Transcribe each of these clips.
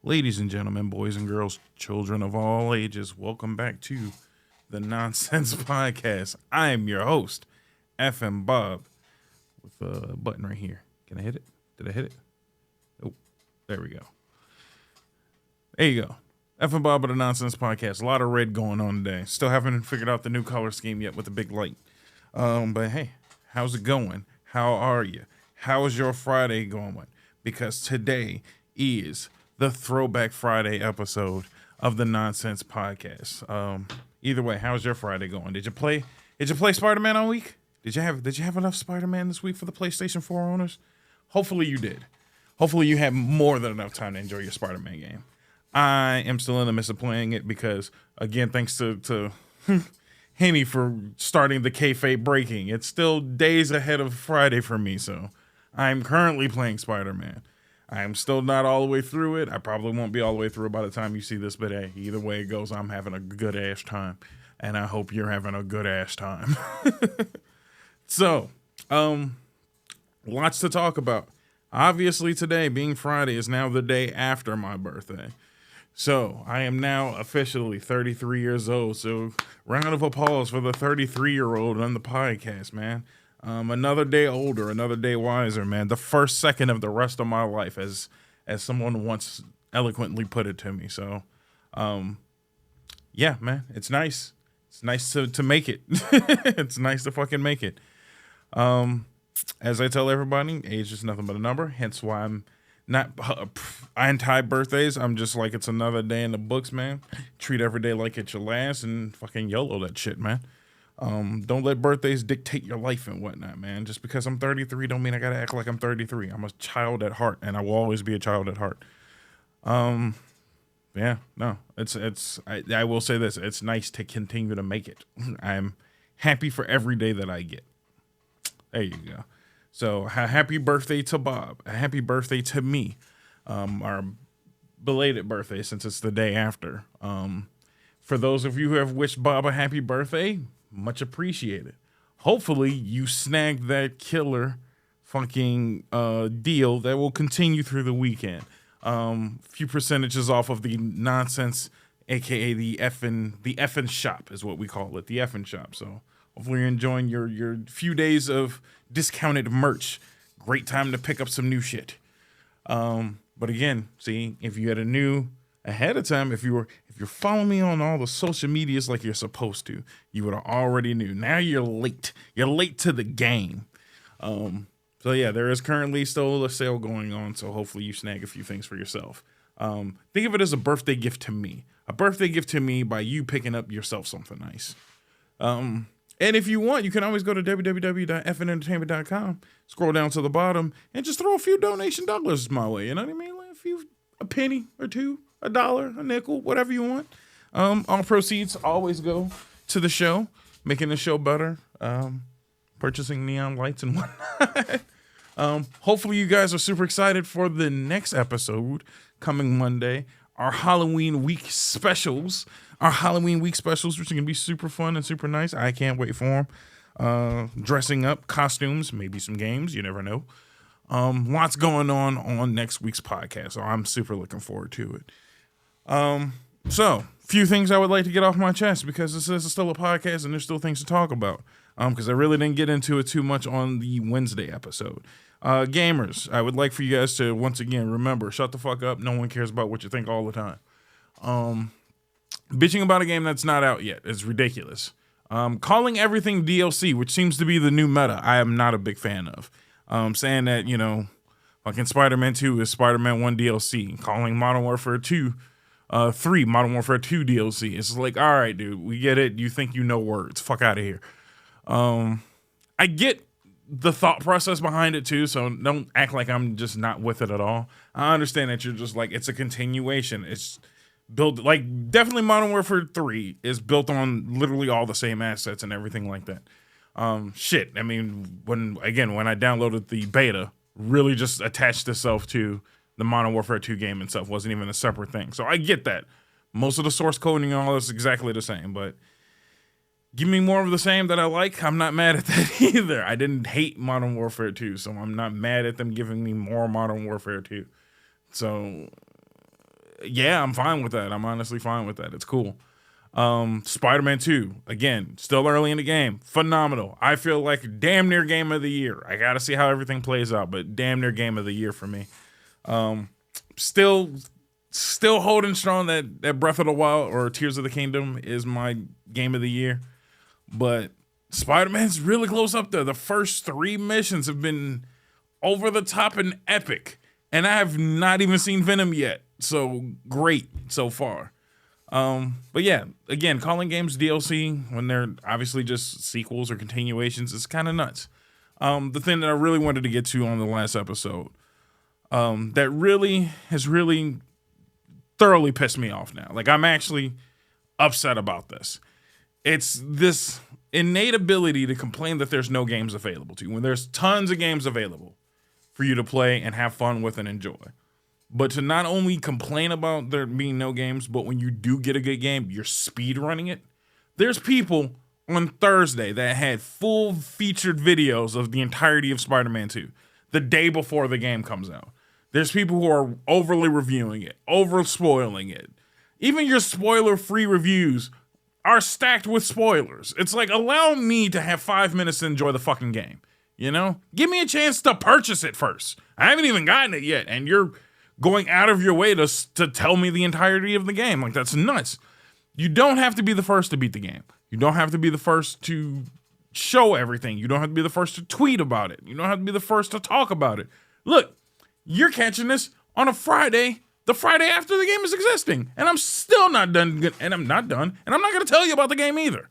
Ladies and gentlemen, boys and girls, children of all ages, welcome back to the Nonsense Podcast. I am your host, FM Bob, with a button right here. Can I hit it? Did I hit it? Oh, there we go. There you go. FM Bob of the Nonsense Podcast. A lot of red going on today. Still haven't figured out the new color scheme yet with the big light. But hey, how's it going? How are you? How's your Friday going? Because today is the Throwback Friday episode of the Nonsense Podcast. Either way, how's your Friday going? Did you play Spider-Man all week? Did you have enough Spider-Man this week for the PlayStation 4 owners? Hopefully you did. Hopefully you had more than enough time to enjoy your Spider-Man game. I am still in the midst of playing it because, again, thanks to Henny for starting the kayfabe breaking. It's still days ahead of Friday for me, so I'm currently playing Spider-Man. I am still not all the way through it. I probably won't be all the way through by the time you see this, but hey, either way it goes, I'm having a good-ass time, and I hope you're having a good-ass time. So, lots to talk about. Obviously, today, being Friday, is now the day after my birthday. So, I am now officially 33 years old, so round of applause for the 33-year-old on the podcast, man. Another day older, another day wiser, man. The first second of the rest of my life, as someone once eloquently put it to me. So, yeah, man, it's nice. It's nice to make it. It's nice to fucking make it. As I tell everybody, age is nothing but a number. Hence why I'm not anti-birthdays. I'm just like, it's another day in the books, man. Treat every day like it's your last and fucking YOLO that shit, man. Don't let birthdays dictate your life and whatnot, man. Just because I'm 33 don't mean I gotta act like I'm 33. I'm a child at heart, and I will always be a child at heart. Yeah, no, I will say this. It's nice to continue to make it. I'm happy for every day that I get. There you go. So, happy birthday to Bob. A happy birthday to me. Our belated birthday, since it's the day after. For those of you who have wished Bob a happy birthday, much appreciated. Hopefully you snagged that killer fucking deal that will continue through the weekend. Few percentages off of the nonsense, aka the effing shop is what we call it, the effing shop. So hopefully you're enjoying your few days of discounted merch. Great time to pick up some new shit. But again, see, if you had a new ahead of time, if you're following me on all the social medias like you're supposed to, you would have already knew. Now you're late. You're late to the game. So yeah, there is currently still a sale going on. So hopefully you snag a few things for yourself. Think of it as a birthday gift to me. A birthday gift to me by you picking up yourself something nice. And if you want, you can always go to www.fnentertainment.com, scroll down to the bottom, and just throw a few donation dollars my way. You know what I mean? Like a penny or two, $1, a nickel, whatever you want. All proceeds always go to the show, making the show better, purchasing neon lights and whatnot. Hopefully you guys are super excited for the next episode coming Monday. Our Halloween week specials, which are going to be super fun and super nice. I can't wait for them. Dressing up, costumes, maybe some games. You never know. Lots going on next week's podcast. So I'm super looking forward to it. So few things I would like to get off my chest because this is still a podcast and there's still things to talk about. Because I really didn't get into it too much on the Wednesday episode. Gamers, I would like for you guys to once again remember, shut the fuck up. No one cares about what you think all the time. Bitching about a game that's not out yet is ridiculous. Calling everything DLC, which seems to be the new meta, I am not a big fan of. Saying that, fucking Spider-Man 2 is Spider-Man 1 DLC. Calling Modern Warfare 2, 3 Modern Warfare 2 DLC. It's like, all right, dude, we get it. You think you know words. Fuck out of here. I get the thought process behind it too, so don't act like I'm just not with it at all. I understand that you're just like, it's a continuation. It's built, like, definitely Modern Warfare 3 is built on literally all the same assets and everything like that. Shit, I mean, when I downloaded the beta, really just attached itself to the Modern Warfare 2 game and stuff. Wasn't even a separate thing. So I get that. Most of the source coding and all is exactly the same, but give me more of the same that I like. I'm not mad at that either. I didn't hate Modern Warfare 2, so I'm not mad at them giving me more Modern Warfare 2. So Yeah, I'm fine with that. I'm honestly fine with that. It's cool. Spider-Man 2, again, still early in the game. Phenomenal. I feel like damn near game of the year. I got to see how everything plays out, but damn near game of the year for me. Still holding strong that Breath of the Wild or Tears of the Kingdom is my game of the year. But Spider-Man's really close up there. The first 3 missions have been over the top and epic. And I have not even seen Venom yet. So great so far. But yeah, again, calling games DLC when they're obviously just sequels or continuations is kind of nuts. The thing that I really wanted to get to on the last episode, that really has really thoroughly pissed me off now. Like, I'm actually upset about this. It's this innate ability to complain that there's no games available to you when there's tons of games available for you to play and have fun with and enjoy. But to not only complain about there being no games, but when you do get a good game, you're speed running it. There's people on Thursday that had full featured videos of the entirety of Spider-Man 2 the day before the game comes out. There's people who are overly reviewing it, over spoiling it. Even your spoiler-free reviews are stacked with spoilers. It's like, allow me to have 5 minutes to enjoy the fucking game. You know? Give me a chance to purchase it first. I haven't even gotten it yet, and you're going out of your way to tell me the entirety of the game. Like, that's nuts. You don't have to be the first to beat the game. You don't have to be the first to show everything. You don't have to be the first to tweet about it. You don't have to be the first to talk about it. Look, you're catching this on a Friday, the Friday after the game is existing. And I'm still not done, and I'm not done. And I'm not going to tell you about the game either.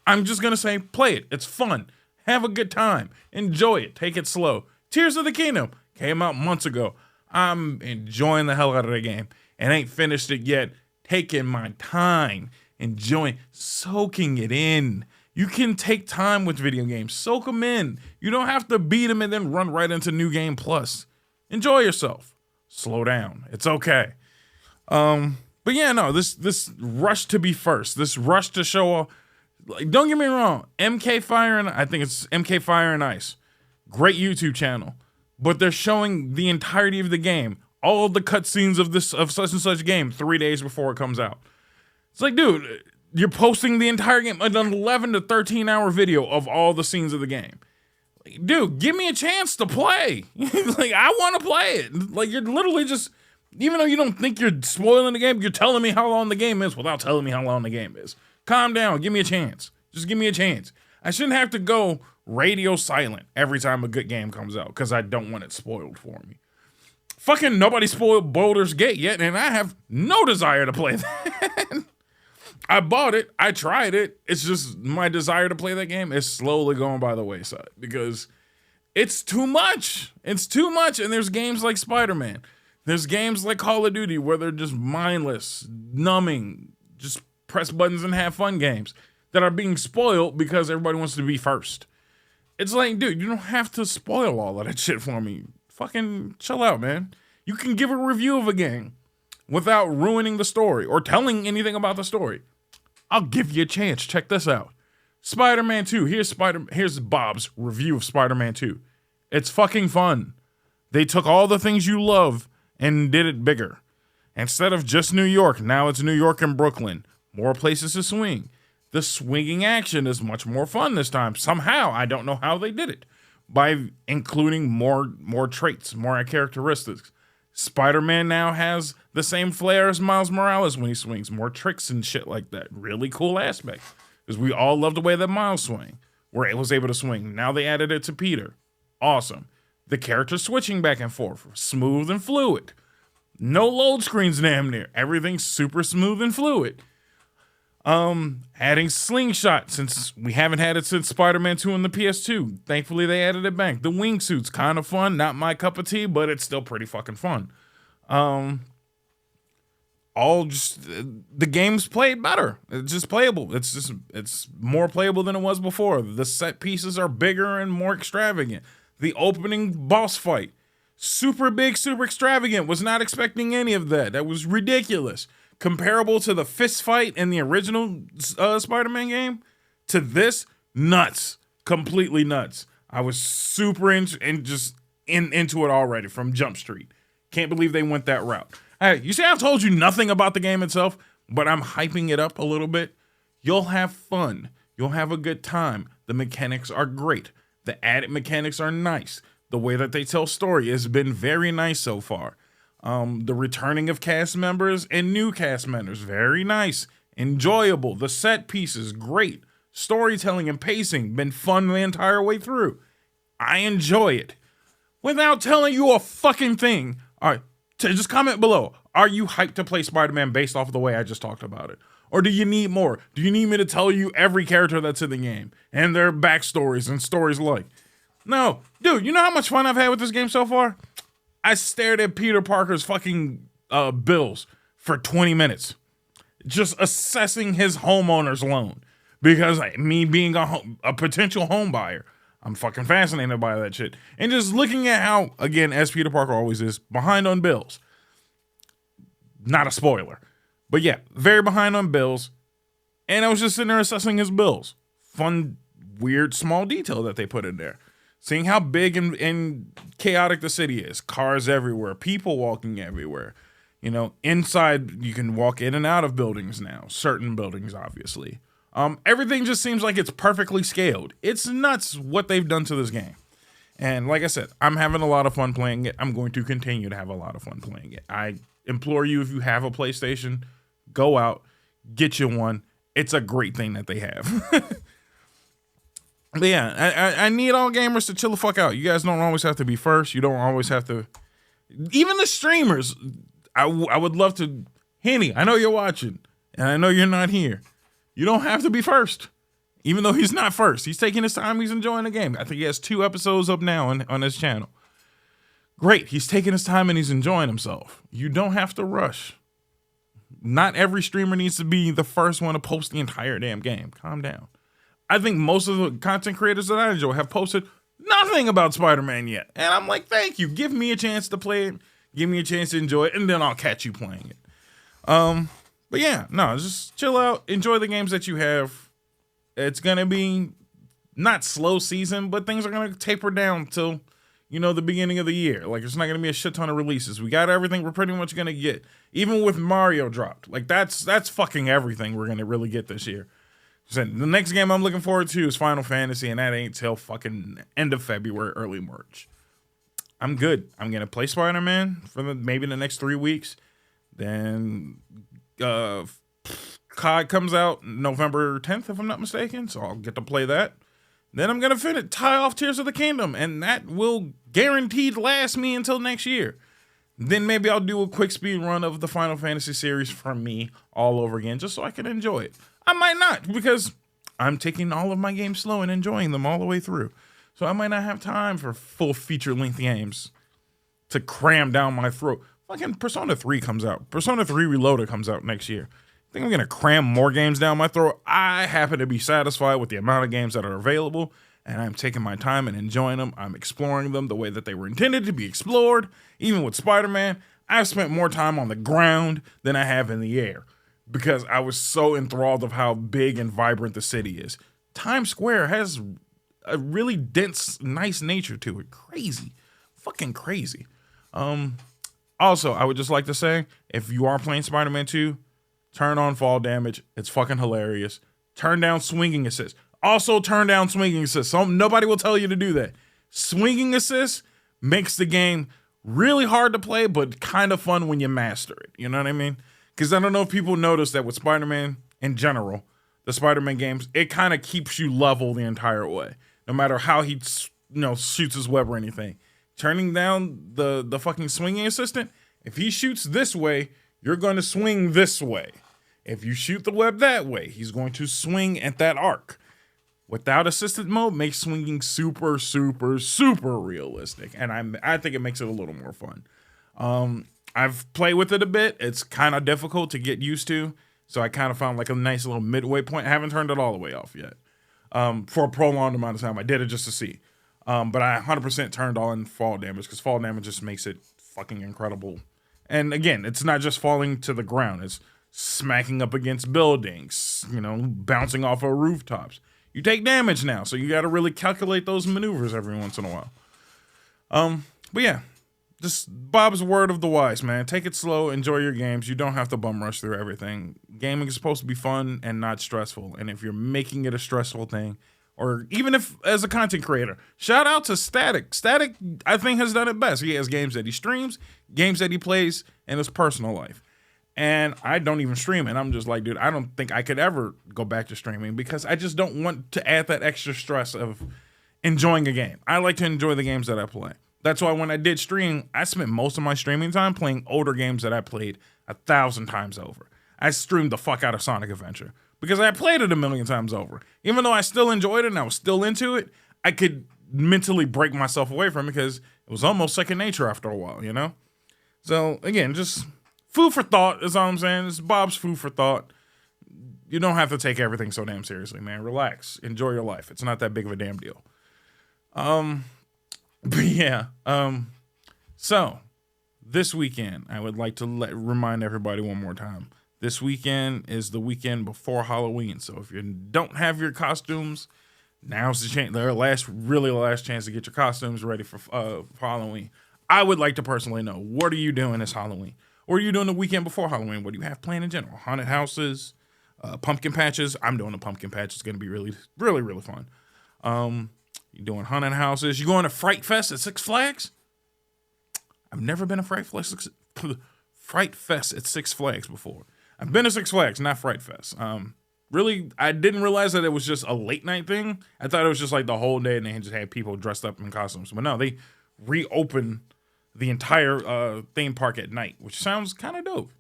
I'm just going to say, play it. It's fun. Have a good time. Enjoy it. Take it slow. Tears of the Kingdom came out months ago. I'm enjoying the hell out of the game and ain't finished it yet. Taking my time, enjoying, soaking it in. You can take time with video games. Soak them in. You don't have to beat them and then run right into New Game Plus. Enjoy yourself. Slow down. It's okay. But yeah, no, this rush to be first, this rush to show off. Like, don't get me wrong. MK Fire and I think it's MK Fire and Ice. Great YouTube channel. But they're showing the entirety of the game, all of the cutscenes of such and such game 3 days before it comes out. It's like, dude, you're posting the entire game, an 11 to 13 hour video of all the scenes of the game. Like, dude, give me a chance to play. Like, I want to play it. Like, you're literally just, even though you don't think you're spoiling the game, you're telling me how long the game is without telling me how long the game is. Calm down. Give me a chance. Just give me a chance. I shouldn't have to go radio silent every time a good game comes out because I don't want it spoiled for me. Fucking nobody spoiled Baldur's Gate yet, and I have no desire to play that. I bought it. I tried it. It's just my desire to play that game is slowly going by the wayside because it's too much. It's too much, and there's games like Spider-Man. There's games like Call of Duty where they're just mindless, numbing, just press buttons and have fun games that are being spoiled because everybody wants to be first. It's like, dude, you don't have to spoil all of that shit for me. Fucking chill out, man. You can give a review of a game without ruining the story or telling anything about the story. I'll give you a chance. Check this out. Spider-Man 2. Here's Bob's review of Spider-Man 2. It's fucking fun. They took all the things you love and did it bigger. Instead of just New York, now it's New York and Brooklyn. More places to swing. The swinging action is much more fun this time. Somehow, I don't know how they did it. By including more traits, more characteristics. Spider-Man now has the same flair as Miles Morales when he swings. More tricks and shit like that. Really cool aspect. Because we all love the way that Miles swing. Where it was able to swing. Now they added it to Peter. Awesome. The character switching back and forth. Smooth and fluid. No load screens damn near. Everything's super smooth and fluid. Adding slingshot since we haven't had it since Spider-Man 2 on the PS2. Thankfully they added it back. The wingsuit's kind of fun, not my cup of tea, but it's still pretty fucking fun. All just the game's played better. It's just playable. It's more playable than it was before. The set pieces are bigger and more extravagant. The opening boss fight, super big, super extravagant. Was not expecting any of that. That was ridiculous. Comparable to the fist fight in the original Spider-Man game, to this, nuts. Completely nuts. I was super into it already from Jump Street. Can't believe they went that route. Hey, you see, I've told you nothing about the game itself, but I'm hyping it up a little bit. You'll have fun. You'll have a good time. The mechanics are great. The added mechanics are nice. The way that they tell story has been very nice so far. The returning of cast members and new cast members, very nice. Enjoyable. The set pieces, great. Storytelling and pacing, been fun the entire way through. I enjoy it. Without telling you a fucking thing. All right, just comment below. Are you hyped to play Spider-Man based off of the way I just talked about it? Or do you need more? Do you need me to tell you every character that's in the game and their backstories and stories like? No. Dude, you know how much fun I've had with this game so far? I stared at Peter Parker's fucking bills for 20 minutes. Just assessing his homeowner's loan. Because me being a potential home buyer, I'm fucking fascinated by that shit. And just looking at how, again, as Peter Parker always is, behind on bills. Not a spoiler. But yeah, very behind on bills. And I was just sitting there assessing his bills. Fun, weird, small detail that they put in there. Seeing how big and chaotic the city is. Cars everywhere. People walking everywhere. You know, inside, you can walk in and out of buildings now. Certain buildings, obviously. Everything just seems like it's perfectly scaled. It's nuts what they've done to this game. And like I said, I'm having a lot of fun playing it. I'm going to continue to have a lot of fun playing it. I implore you, if you have a PlayStation, go out, get you one. It's a great thing that they have. But yeah, I need all gamers to chill the fuck out. You guys don't always have to be first. You don't always have to. Even the streamers, I would love to. Henny, I know you're watching, and I know you're not here. You don't have to be first, even though he's not first. He's taking his time. He's enjoying the game. I think he has 2 episodes up now on his channel. Great. He's taking his time and he's enjoying himself. You don't have to rush. Not every streamer needs to be the first one to post the entire damn game. Calm down. I think most of the content creators that I enjoy have posted nothing about Spider-Man yet. And I'm like, thank you. Give me a chance to play it. Give me a chance to enjoy it. And then I'll catch you playing it. But yeah, no, just chill out. Enjoy the games that you have. It's going to be not slow season, but things are going to taper down till, you know, the beginning of the year. Like, it's not going to be a shit ton of releases. We got everything we're pretty much going to get. Even with Mario dropped. Like, that's fucking everything we're going to really get this year. So the next game I'm looking forward to is Final Fantasy, and that ain't till fucking end of February, early March. I'm good. I'm going to play Spider-Man for maybe the next 3 weeks. Then COD comes out November 10th, if I'm not mistaken, so I'll get to play that. Then I'm going to tie off Tears of the Kingdom, and that will guaranteed last me until next year. Then maybe I'll do a quick speed run of the Final Fantasy series from me all over again, just so I can enjoy it. I might not, because I'm taking all of my games slow and enjoying them all the way through. So I might not have time for full feature-length games to cram down my throat. Fucking Persona 3 comes out. Persona 3 Reloaded comes out next year. I think I'm going to cram more games down my throat. I happen to be satisfied with the amount of games that are available, and I'm taking my time and enjoying them. I'm exploring them the way that they were intended to be explored. Even with Spider-Man, I've spent more time on the ground than I have in the air because I was so enthralled of how big and vibrant the city is. Times Square has a really dense, nice nature to it. Crazy. Fucking crazy. Also, I would just like to say, if you are playing Spider-Man 2, turn on fall damage. It's fucking hilarious. Turn down swinging assist. Also turn down swinging assist. Nobody will tell you to do that. Swinging assist makes the game really hard to play, but kind of fun when you master it. You know what I mean? Because I don't know if people notice that with Spider-Man in general, the Spider-Man games, it kind of keeps you level the entire way. No matter how he shoots his web or anything. Turning down the fucking swinging assistant, if he shoots this way, you're going to swing this way. If you shoot the web that way, he's going to swing at that arc. Without assistant mode, makes swinging super, super, super realistic. And I think it makes it a little more fun. I've played with it a bit. It's kind of difficult to get used to. So I kind of found like a nice little midway point. I haven't turned it all the way off yet. For a prolonged amount of time. I did it just to see. But I 100% turned on fall damage because fall damage just makes it fucking incredible. And again, it's not just falling to the ground. It's smacking up against buildings, bouncing off of rooftops. You take damage now, so you got to really calculate those maneuvers every once in a while. But yeah, just Bob's word of the wise, man. Take it slow, enjoy your games. You don't have to bum rush through everything. Gaming is supposed to be fun and not stressful. And if you're making it a stressful thing, or even if as a content creator, shout out to Static. Static, I think, has done it best. He has games that he streams, games that he plays in his personal life. And I don't even stream it. I'm just like, dude, I don't think I could ever go back to streaming because I just don't want to add that extra stress of enjoying a game. I like to enjoy the games that I play. That's why when I did stream, I spent most of my streaming time playing older games that I played 1,000 times over. I streamed the fuck out of Sonic Adventure because I played it 1,000,000 times over. Even though I still enjoyed it and I was still into it, I could mentally break myself away from it because it was almost second nature after a while, you know? So, again, just food for thought is all I'm saying. It's Bob's food for thought. You don't have to take everything so damn seriously, man. Relax. Enjoy your life. It's not that big of a damn deal. But yeah, so this weekend, I would like to remind everybody one more time. This weekend is the weekend before Halloween. So if you don't have your costumes, now's the chance, their last chance to get your costumes ready for Halloween. I would like to personally know, what are you doing this Halloween? What are you doing the weekend before Halloween? What do you have planned in general? Haunted houses, pumpkin patches. I'm doing a pumpkin patch. It's going to be really, really, really fun. You're doing haunted houses. You going to Fright Fest at Six Flags? I've never been to Fright Fest at Six Flags before. I've been to Six Flags, not Fright Fest. Really, I didn't realize that it was just a late night thing. I thought it was just like the whole day and they just had people dressed up in costumes. But no, they reopened the entire theme park at night, which sounds kind of dope.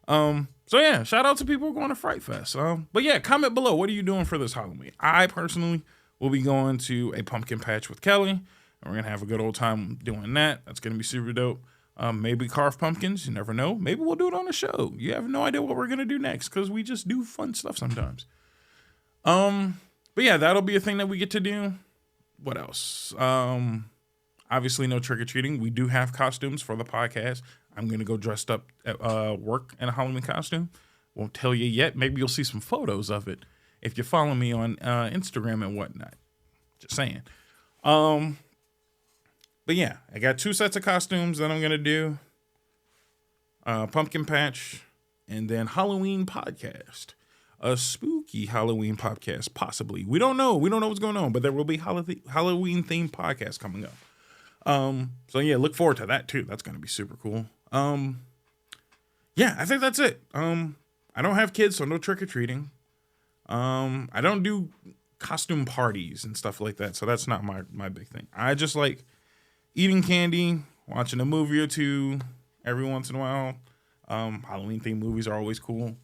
So yeah, shout out to people who are going to Fright Fest. But yeah, comment below. What are you doing for this Halloween? I personally will be going to a pumpkin patch with Kelly, and we're going to have a good old time doing that. That's going to be super dope. Maybe carve pumpkins. You never know. Maybe we'll do it on the show. You have no idea what we're going to do next because we just do fun stuff sometimes. But yeah, that'll be a thing that we get to do. What else? Obviously, no trick-or-treating. We do have costumes for the podcast. I'm going to go dressed up at work in a Halloween costume. Won't tell you yet. Maybe you'll see some photos of it if you follow me on Instagram and whatnot. Just saying. But yeah, I got 2 sets of costumes that I'm going to do. Pumpkin patch and then Halloween podcast. A spooky Halloween podcast, possibly. We don't know. We don't know what's going on, but there will be Halloween themed podcast coming up. So yeah, look forward to that too. That's going to be super cool. Yeah, I think that's it. I don't have kids, so no trick-or-treating. I don't do costume parties and stuff like that, so that's not my big thing. I just like eating candy, watching a movie or two every once in a while. Halloween-themed movies are always cool.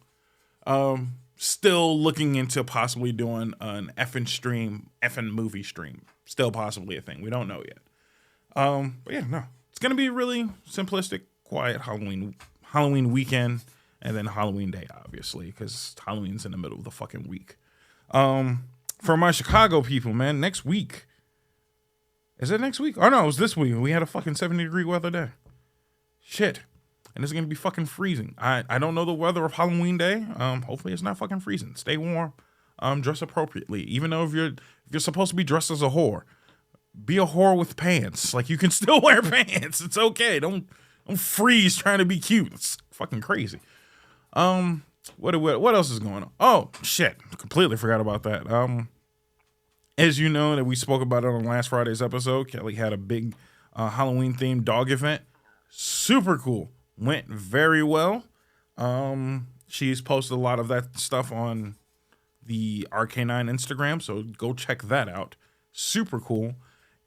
Still looking into possibly doing an effing movie stream. Still possibly a thing. We don't know yet. But yeah, no. It's going to be really simplistic, quiet Halloween weekend, and then Halloween day, obviously, because Halloween's in the middle of the fucking week. For my Chicago people, man, next week. Is it next week? Oh, no, it was this week. We had a fucking 70-degree weather day. Shit. And it's going to be fucking freezing. I don't know the weather of Halloween day. Hopefully it's not fucking freezing. Stay warm. Dress appropriately. Even though if you're supposed to be dressed as a whore, be a whore with pants. Like, you can still wear pants. It's okay. Don't freeze trying to be cute. It's fucking crazy. What else is going on? Oh, shit. Completely forgot about that. As you know, that we spoke about it on last Friday's episode, Kelly had a big Halloween-themed dog event. Super cool. Went very well. She's posted a lot of that stuff on the RK9 Instagram, so go check that out. Super cool.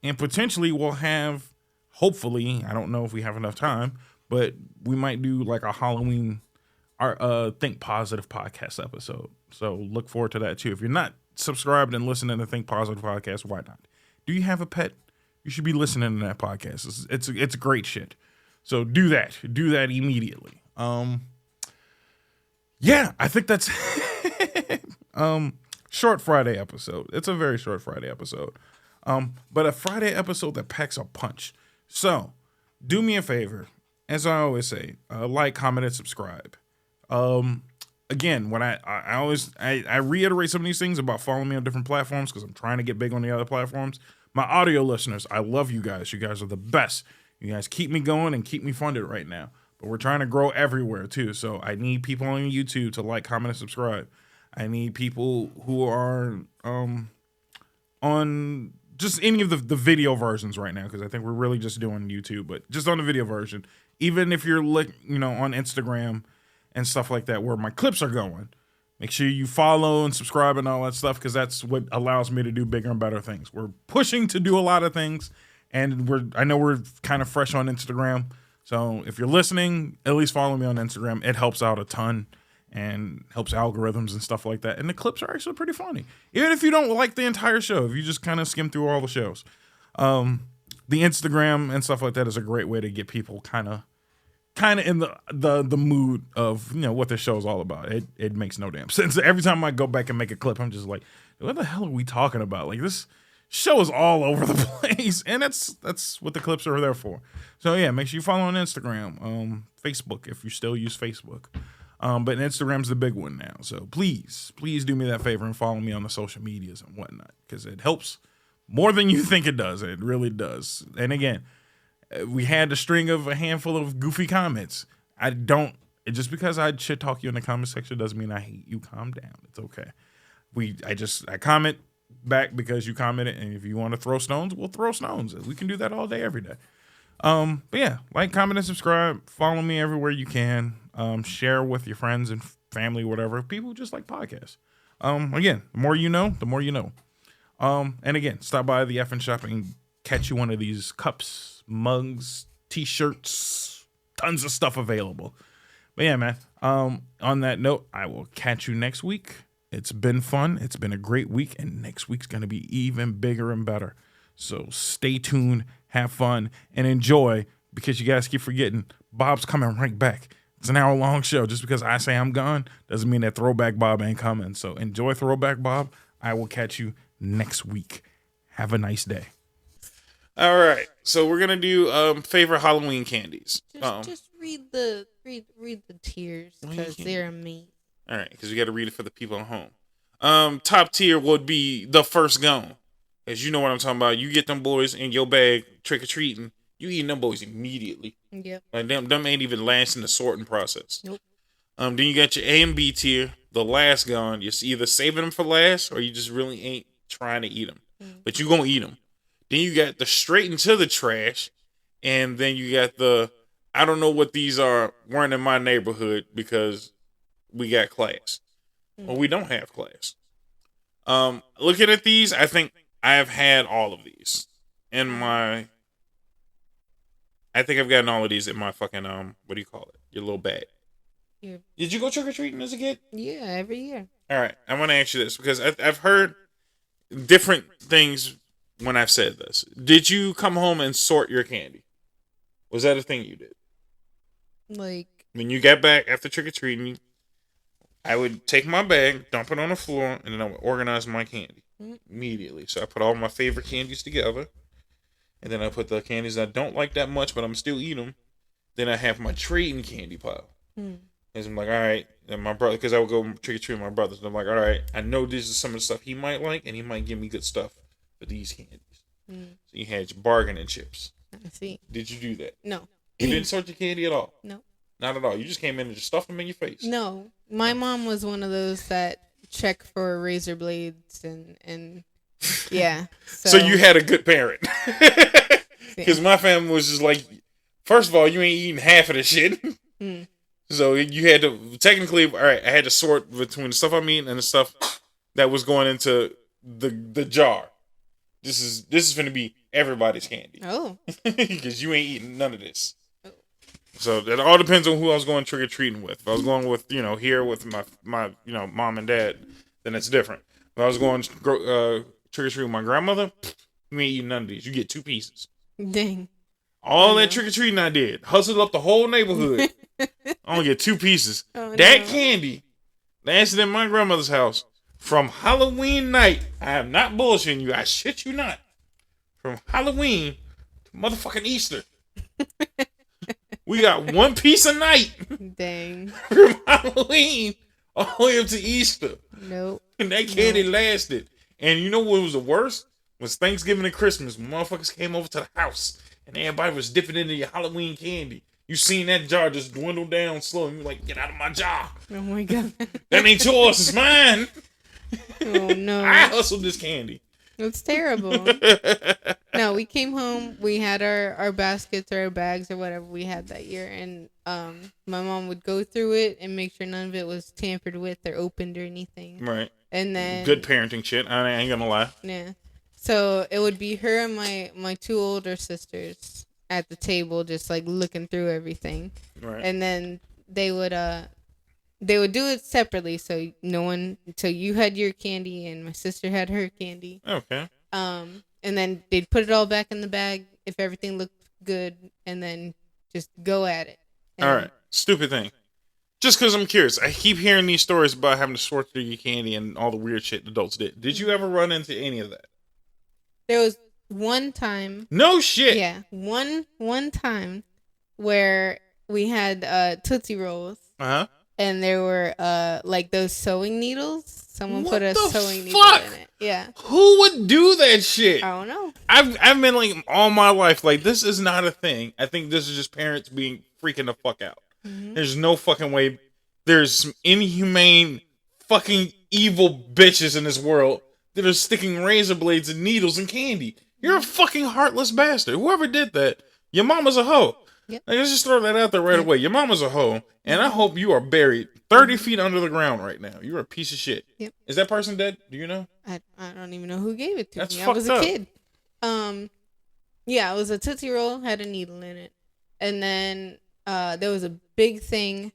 And potentially we'll have, hopefully, I don't know if we have enough time, but we might do like a Halloween Think Positive podcast episode. So look forward to that too. If you're not subscribed and listening to Think Positive podcast, why not? Do you have a pet? You should be listening to that podcast. It's great shit. So do that. Do that immediately. Yeah, I think that's short Friday episode. It's a very short Friday episode. But a Friday episode that packs a punch. So do me a favor. As I always say, like, comment, and subscribe. Again, when I reiterate some of these things about following me on different platforms because I'm trying to get big on the other platforms. My audio listeners, I love you guys. You guys are the best. You guys keep me going and keep me funded right now. But we're trying to grow everywhere too. So I need people on YouTube to like, comment, and subscribe. I need people who are on just any of the video versions right now, because I think we're really just doing YouTube, but just on the video version. Even if you're on Instagram and stuff like that, where my clips are going, make sure you follow and subscribe and all that stuff, because that's what allows me to do bigger and better things. We're pushing to do a lot of things, and I know we're kind of fresh on Instagram. So if you're listening, at least follow me on Instagram. It helps out a ton and helps algorithms and stuff like that. And the clips are actually pretty funny. Even if you don't like the entire show, if you just kind of skim through all the shows. The Instagram and stuff like that is a great way to get people kind of in the mood of what the show's all about. It makes no damn sense. Every time I go back and make a clip, I'm just like, what the hell are we talking about? Like, this show is all over the place, and that's what the clips are there for. So yeah, make sure you follow on Instagram, Facebook if you still use Facebook. But Instagram's the big one now. So please do me that favor and follow me on the social medias and whatnot, because it helps more than you think it does. It really does. And again, we had a string of a handful of goofy comments. Just because I shit talk you in the comment section doesn't mean I hate you. Calm down. It's okay. I comment back because you commented, and if you want to throw stones, we'll throw stones. We can do that all day, every day. But yeah, like, comment, and subscribe. Follow me everywhere you can. Share with your friends and family, whatever. People who just like podcasts. Again, the more you know, the more you know. And again, stop by the effing shop and catch you one of these cups, mugs, t-shirts, tons of stuff available. But yeah, man, on that note, I will catch you next week. It's been fun. It's been a great week, and next week's going to be even bigger and better. So stay tuned, have fun, and enjoy, because you guys keep forgetting, Bob's coming right back. It's an hour-long show. Just because I say I'm gone doesn't mean that Throwback Bob ain't coming. So enjoy Throwback Bob. I will catch you next week. Have a nice day. All right. So we're going to do favorite Halloween candies. Just read the tiers, because they're amazing. All right, because we got to read it for the people at home. Top tier would be the first gone. As you know what I'm talking about. You get them boys in your bag trick-or-treating. You eating them boys immediately. Yep. Like them ain't even lasting the sorting process. Nope. Then you got your A and B tier, the last gone. You're either saving them for last, or you just really ain't trying to eat them. But you gonna eat them. Then you got the straight into the trash, and then you got the, I don't know what these are, weren't in my neighborhood because we got class. Well, we don't have class. Looking at these, I think I have had all of these in my. I think I've gotten all of these in my fucking what do you call it? Your little bag. Yeah. Did you go trick or treating as a kid? Yeah, every year. All right, I want to ask you this because I've heard different things when I've said this. Did you come home and sort your candy? Was that a thing you did? Like, when you got back after trick or treating, I would take my bag, dump it on the floor, and then I would organize my candy immediately. So I put all my favorite candies together, and then I put the candies I don't like that much, but I'm still eating them. Then I have my trading candy pile. Because I'm like, all right, and my brother, because I would go trick or treat with my brothers, and I'm like, all right, I know this is some of the stuff he might like, and he might give me good stuff for these candies. So you had your bargaining chips. I see. Did you do that? No. You didn't sort your candy at all? No. Not at all. You just came in and just stuffed them in your face. No. My mom was one of those that check for razor blades and yeah. So you had a good parent. Because my family was just like, first of all, you ain't eating half of the shit. So you had to, technically, all right, I had to sort between the stuff I'm eating and the stuff that was going into the jar. This is going to be everybody's candy. Oh. Because you ain't eating none of this. So that all depends on who I was going trick-or-treating with. If I was going with, here with my mom and dad, then it's different. If I was going trick-or-treating with my grandmother, you ain't eating none of these. You get 2 pieces. Dang. All that trick-or-treating I did. Hustled up the whole neighborhood. I only get 2 pieces. Oh, that candy lasted in my grandmother's house from Halloween night. I am not bullshitting you. I shit you not. From Halloween to motherfucking Easter. We got 1 piece a night. Dang. From Halloween all the way up to Easter. Nope. And that candy lasted. And you know what was the worst? Was Thanksgiving and Christmas. Motherfuckers came over to the house. and everybody was dipping into your Halloween candy. You seen that jar just dwindle down slow, and you're like, get out of my jar. Oh my god. That ain't yours, it's mine. Oh no. I hustled this candy. It's terrible. No, we came home. We had our baskets or our bags or whatever we had that year, and my mom would go through it and make sure none of it was tampered with or opened or anything. Right. And then Good parenting shit. I ain't gonna lie. Yeah. So it would be her and my two older sisters at the table, just like looking through everything. Right. And then they would do it separately, so you had your candy and my sister had her candy. Okay. And then they'd put it all back in the bag if everything looked good, and then just go at it. And all right. Stupid thing. Just because I'm curious, I keep hearing these stories about having to sort through your candy and all the weird shit adults did. Did you ever run into any of that? There was one time. No shit. Yeah, one time where we had Tootsie Rolls. Uh-huh. And there were like those sewing needles. Someone put a sewing needle in it. Yeah. Who would do that shit? I don't know. I've been like all my life like this is not a thing. I think this is just parents being freaking the fuck out. Mm-hmm. There's no fucking way. There's some inhumane fucking evil bitches in this world that are sticking razor blades and needles in candy. You're a fucking heartless bastard. Whoever did that, your mama's a hoe. Yep. Like, let's just throw that out there right away. Your mama's a hoe, and I hope you are buried 30 feet under the ground right now. You're a piece of shit. Yep. Is that person dead? Do you know? I don't even know who gave it to That's me. fucked I was a up. kid. Yeah, it was a Tootsie Roll, had a needle in it. And then there was a big thing.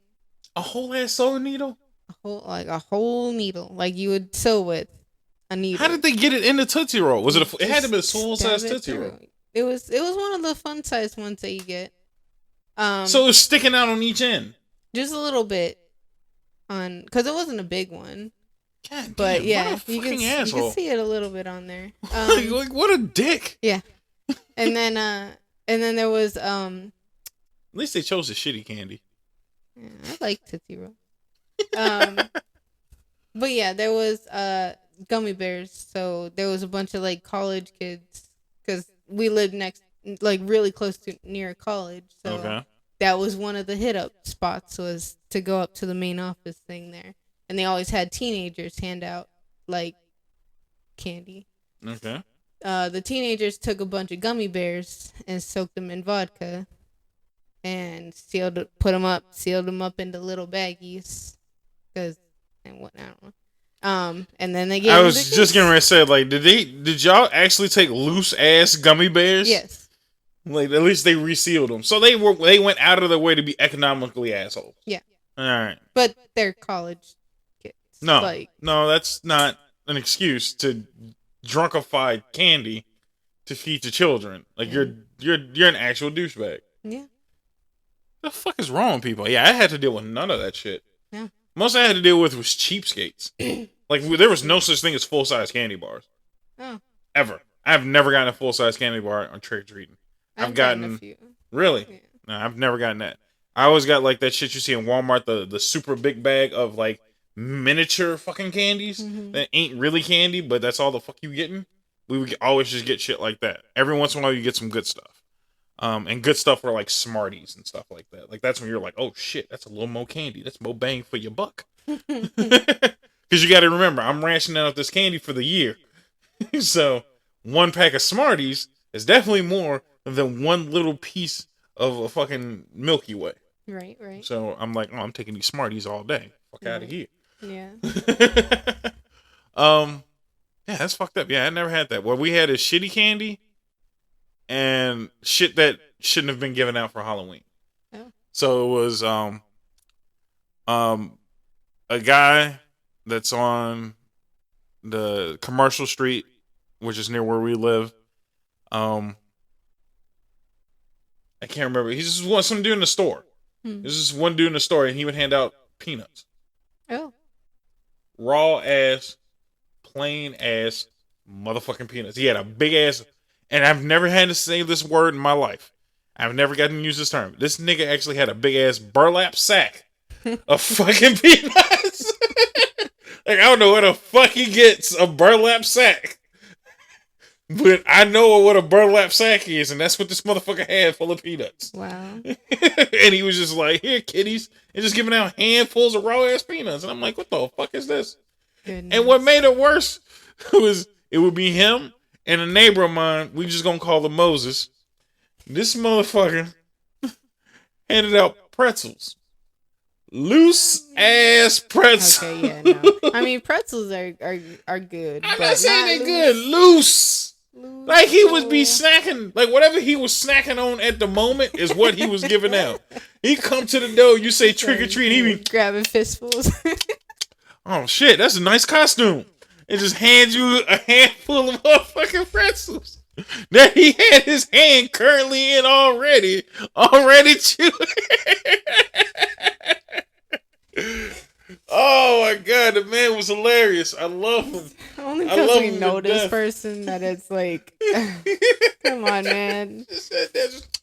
A whole ass sewing needle? A whole needle. Like you would sew with a needle. How did they get it in the Tootsie Roll? Was it it had to be a full size Tootsie Roll? It was one of the fun size ones that you get. So it was sticking out on each end. Just a little bit because it wasn't a big one. God but damn, yeah, what a fucking asshole. You can see it a little bit on there. Like what a dick. Yeah. And then there was At least they chose the shitty candy. Yeah, I like Tootsie Roll. But yeah, there was gummy bears. So there was a bunch of like college kids because we lived really close to near a college. So okay. That was one of the hit up spots, was to go up to the main office thing there. And they always had teenagers hand out like candy. Okay. The teenagers took a bunch of gummy bears and soaked them in vodka and sealed them up into little baggies. I don't know. And then they gave I was just getting ready to say, like, did y'all actually take loose ass gummy bears? Yes. Like, at least they resealed them. So they went out of their way to be economically assholes. Yeah. All right. But they're college kids. No, that's not an excuse to drunkify candy to feed your children. Like you're an actual douchebag. Yeah. The fuck is wrong with people? Yeah, I had to deal with none of that shit. Yeah. Most I had to deal with was cheapskates. Like there was no such thing as full size candy bars. Oh. Ever. I've never gotten a full size candy bar on trick or treating. I've gotten a few. Really? Yeah. No, I've never gotten that. I always got like that shit you see in Walmart, the super big bag of like miniature fucking candies that ain't really candy, but that's all the fuck you getting. We would always just get shit like that. Every once in a while you get some good stuff. And good stuff were like Smarties and stuff like that. Like that's when you're like, oh shit, that's a little more candy. That's more bang for your buck. Because you got to remember, I'm rationing out this candy for the year. So one pack of Smarties is definitely more than one little piece of a fucking Milky Way. Right. So I'm like, oh, I'm taking these Smarties all day. Fuck out of here. Yeah. Yeah, that's fucked up. Yeah, I never had that. What we had is shitty candy and shit that shouldn't have been given out for Halloween. Oh. So it was a guy that's on the commercial street, which is near where we live. I can't remember. He's just some dude in the store. There's just one dude in the store, and he would hand out peanuts. Oh. Raw ass, plain ass, motherfucking peanuts. He had a big ass, and I've never had to say this word in my life. I've never gotten to use this term. This nigga actually had a big ass burlap sack of fucking peanuts. Like, I don't know where the fuck he gets a burlap sack But I know what a burlap sack is, and that's what this motherfucker had full of peanuts. Wow. And he was just like, here, kiddies, and just giving out handfuls of raw ass peanuts. And I'm like, what the fuck is this? Goodness. And what made it worse was it would be him and a neighbor of mine. We just gonna call him Moses. This motherfucker handed out pretzels. Loose ass pretzels. Okay, yeah, no. I mean, pretzels are good. I'm but not saying they're good. Loose. Like he would be snacking, like whatever he was snacking on at the moment is what he was giving out. He come to the door, you say trick or treat, he be grabbing fistfuls. oh shit, that's a nice costume. And just hand you a handful of motherfucking pretzels that he had his hand currently in already chewing. Oh my god, the man was hilarious. I love him. Only because we know this person that it's like, come on, man. Just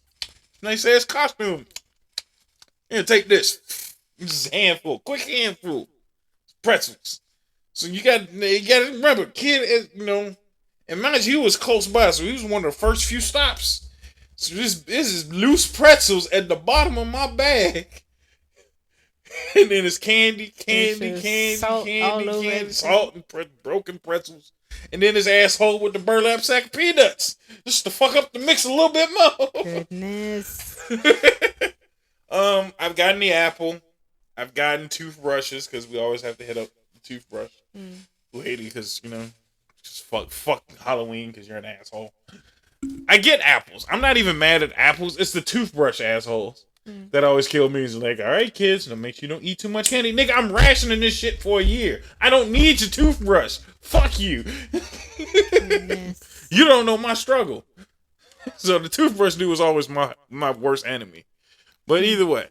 nice ass costume. Here, take this. Just a handful, quick handful, pretzels. So you got to remember, kid, and mind you, he was close by, so he was one of the first few stops. So this is loose pretzels at the bottom of my bag. And then it's candy, salt, and broken pretzels. And then his asshole with the burlap sack of peanuts. Just to fuck up the mix a little bit more. Goodness. I've gotten the apple. I've gotten toothbrushes, because we always have to hit up the toothbrush lady, because, just fuck Halloween, because you're an asshole. I get apples. I'm not even mad at apples. It's the toothbrush assholes. That always kill me. Is like, all right, kids, now make sure you don't eat too much candy. Nigga, I'm rationing this shit for a year. I don't need your toothbrush. Fuck you. You don't know my struggle. So the toothbrush dude was always my worst enemy. But either way,